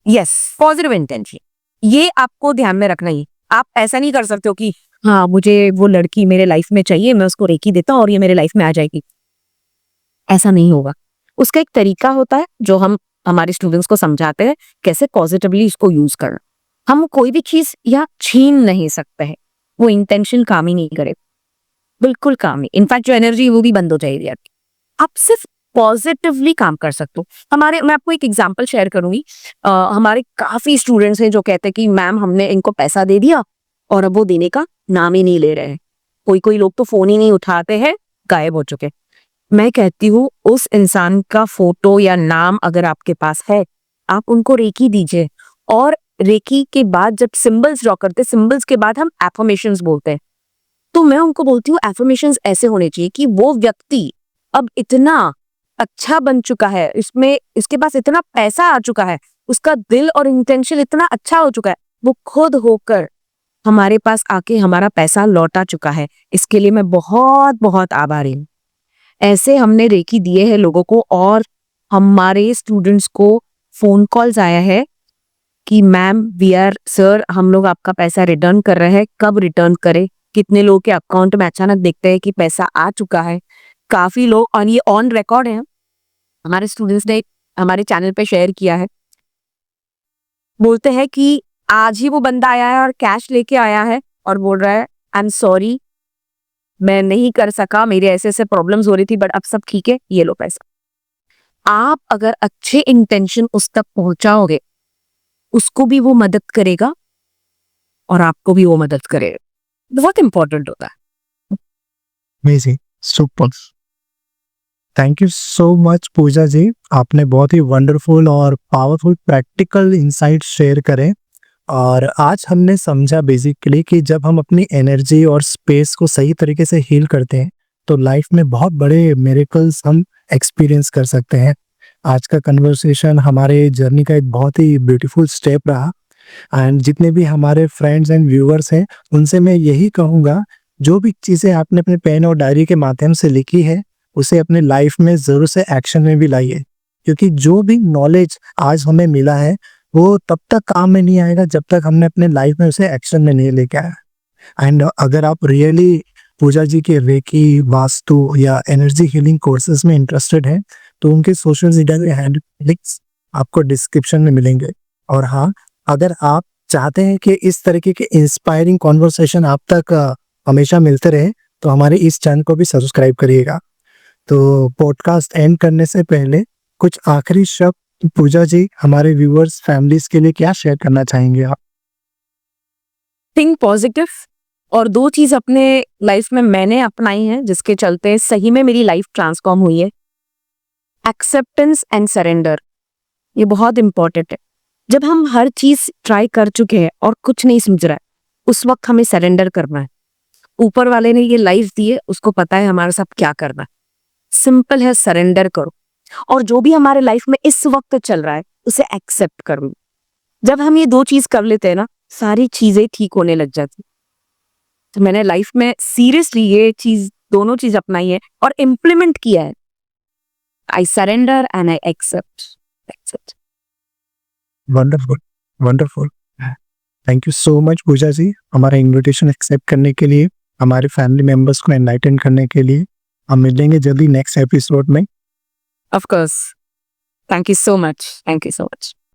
Yes, positive intention, ये आपको ध्यान में रखना ही। आप ऐसा नहीं कर सकते हो कि हाँ मुझे वो लड़की मेरे लाइफ में चाहिए, मैं उसको रेकी देता हूँ और ये मेरे लाइफ में आ जाएगी। ऐसा नहीं होगा। उसका एक तरीका होता है जो हम हमारे स्टूडेंट्स को समझाते हैं कैसे पॉजिटिवली इसको यूज करना। हम कोई भी चीज या छीन नहीं सकते हैं, वो इंटेंशन काम ही नहीं करे, बिल्कुल काम ही। इनफैक्ट जो एनर्जी वो भी बंद हो जाएगी आपकी। आप सिर्फ पॉजिटिवली काम कर सकते हो। मैं आपको एक एग्जांपल शेयर करूंगी। हमारे काफी स्टूडेंट्स हैं जो कहते हैं कि मैम हमने इनको पैसा दे दिया और अब वो देने का नाम ही नहीं ले रहे हैं। कोई कोई लोग तो फोन ही नहीं उठाते हैं, गायब हो चुके। मैं कहती हूँ उस इंसान का फोटो या नाम अगर आपके पास है, आप उनको रेकी दीजिए, और रेकी के बाद जब सिंबल्स ड्रॉ करते, सिंबल्स के बाद हम एफर्मेशंस बोलते हैं, तो मैं उनको बोलती हूँ एफर्मेशंस ऐसे होने चाहिए कि वो व्यक्ति अब इतना अच्छा बन चुका है, इसमें इसके पास इतना पैसा आ चुका है, उसका दिल और इंटेंशन इतना अच्छा हो चुका है, वो खुद होकर हमारे पास आके हमारा पैसा लौटा चुका है। इसके लिए मैं बहुत बहुत आभारी हूँ। ऐसे हमने रेकी दिए हैं लोगों को, और हमारे स्टूडेंट्स को फोन कॉल्स आया है कि मैम वी आर सर, हम लोग आपका पैसा रिटर्न कर रहे हैं, कब रिटर्न करें। कितने लोगों के अकाउंट में अचानक देखते हैं कि पैसा आ चुका है। काफी लोग, और ये ऑन रिकॉर्ड है, हमारे स्टूडेंट्स ने हमारे चैनल पे शेयर किया है, बोलते हैं कि आज ही वो बंदा आया है और कैश लेके आया है और बोल रहा है आई एम सॉरी, मैं नहीं कर सका, मेरे ऐसे ऐसे प्रॉब्लम्स हो रही थी, बट अब सब ठीक है, ये लो पैसा। आप अगर अच्छे इंटेंशन उस तक पहुंचाओगे, उसको भी वो मदद करेगा और आपको भी वो मदद करेगा। बहुत इंपॉर्टेंट होता है। Amazing, super. Thank you so much Pooja ji, आपने बहुत ही वंडरफुल और पावरफुल प्रैक्टिकल इंसाइट्स शेयर करें। और आज हमने समझा बेसिकली कि जब हम अपनी एनर्जी और स्पेस को सही तरीके से हील करते हैं तो लाइफ में बहुत बड़े मिरेकल्स हम एक्सपीरियंस कर सकते हैं। आज का कन्वर्सेशन हमारे जर्नी का एक बहुत ही ब्यूटीफुल स्टेप रहा। एंड जितने भी हमारे फ्रेंड्स एंड व्यूअर्स हैं उनसे मैं यही कहूँगा, जो भी चीज़ें आपने अपने पेन और डायरी के माध्यम से लिखी है उसे अपने लाइफ में ज़रूर से एक्शन में भी लाइए, क्योंकि जो भी नॉलेज आज हमें मिला है वो तब तक काम में नहीं आएगा जब तक हमने अपने लाइफ में उसे एक्शन में नहीं लेके आया। एंड अगर आप रियली पूजा जी के रेकी, वास्तु या एनर्जी हीलिंग कोर्सेज में इंटरेस्टेड हैं तो उनके सोशल मीडिया के हैंडल लिंक्स आपको डिस्क्रिप्शन में मिलेंगे। और हाँ, अगर आप चाहते हैं कि इस तरीके के इंस्पायरिंग कॉन्वर्सेशन आप तक हमेशा मिलते रहे, तो हमारे इस चैनल को भी सब्सक्राइब करिएगा। तो पॉडकास्ट एंड करने से पहले कुछ आखिरी शब्द पूजा जी हमारे व्यूअर्स फैमिलीज के लिए क्या शेयर करना चाहेंगे आप? Think positive. और 2 चीज अपने लाइफ में मैंने अपनाई हैं जिसके चलते सही में मेरी लाइफ ट्रांसफॉर्म हुई है। एक्सेप्टेंस एंड सरेंडर, ये बहुत इंपॉर्टेंट है। जब हम हर चीज ट्राई कर चुके हैं और कुछ नहीं सूझ रहा है, उस वक्त हमें सरेंडर करना है। ऊपर वाले ने ये लाइफ दी है, उसको पता है हमारे साथ क्या करना है। सिंपल है, सरेंडर करो और जो भी हमारे लाइफ में इस वक्त चल रहा है उसे एक्सेप्ट करो। जब हम ये 2 चीज कर लेते हैं ना, सारी चीजें ठीक होने लग जाती। तो मैंने लाइफ में सीरियसली ये चीज, दोनों चीज अपनाई है और इम्प्लीमेंट किया है। I surrender and I accept. That's it. Wonderful, wonderful. Thank you so much Pooja ji, हमारा इनविटेशन एक्सेप्ट करने के लिए, हमारे फैमिली मेंबर्स को एनलाइटन करने के लिए। हम मिलेंगे जल्दी नेक्स्ट एपिसोड में। Of course. Thank you so much. Thank you so much.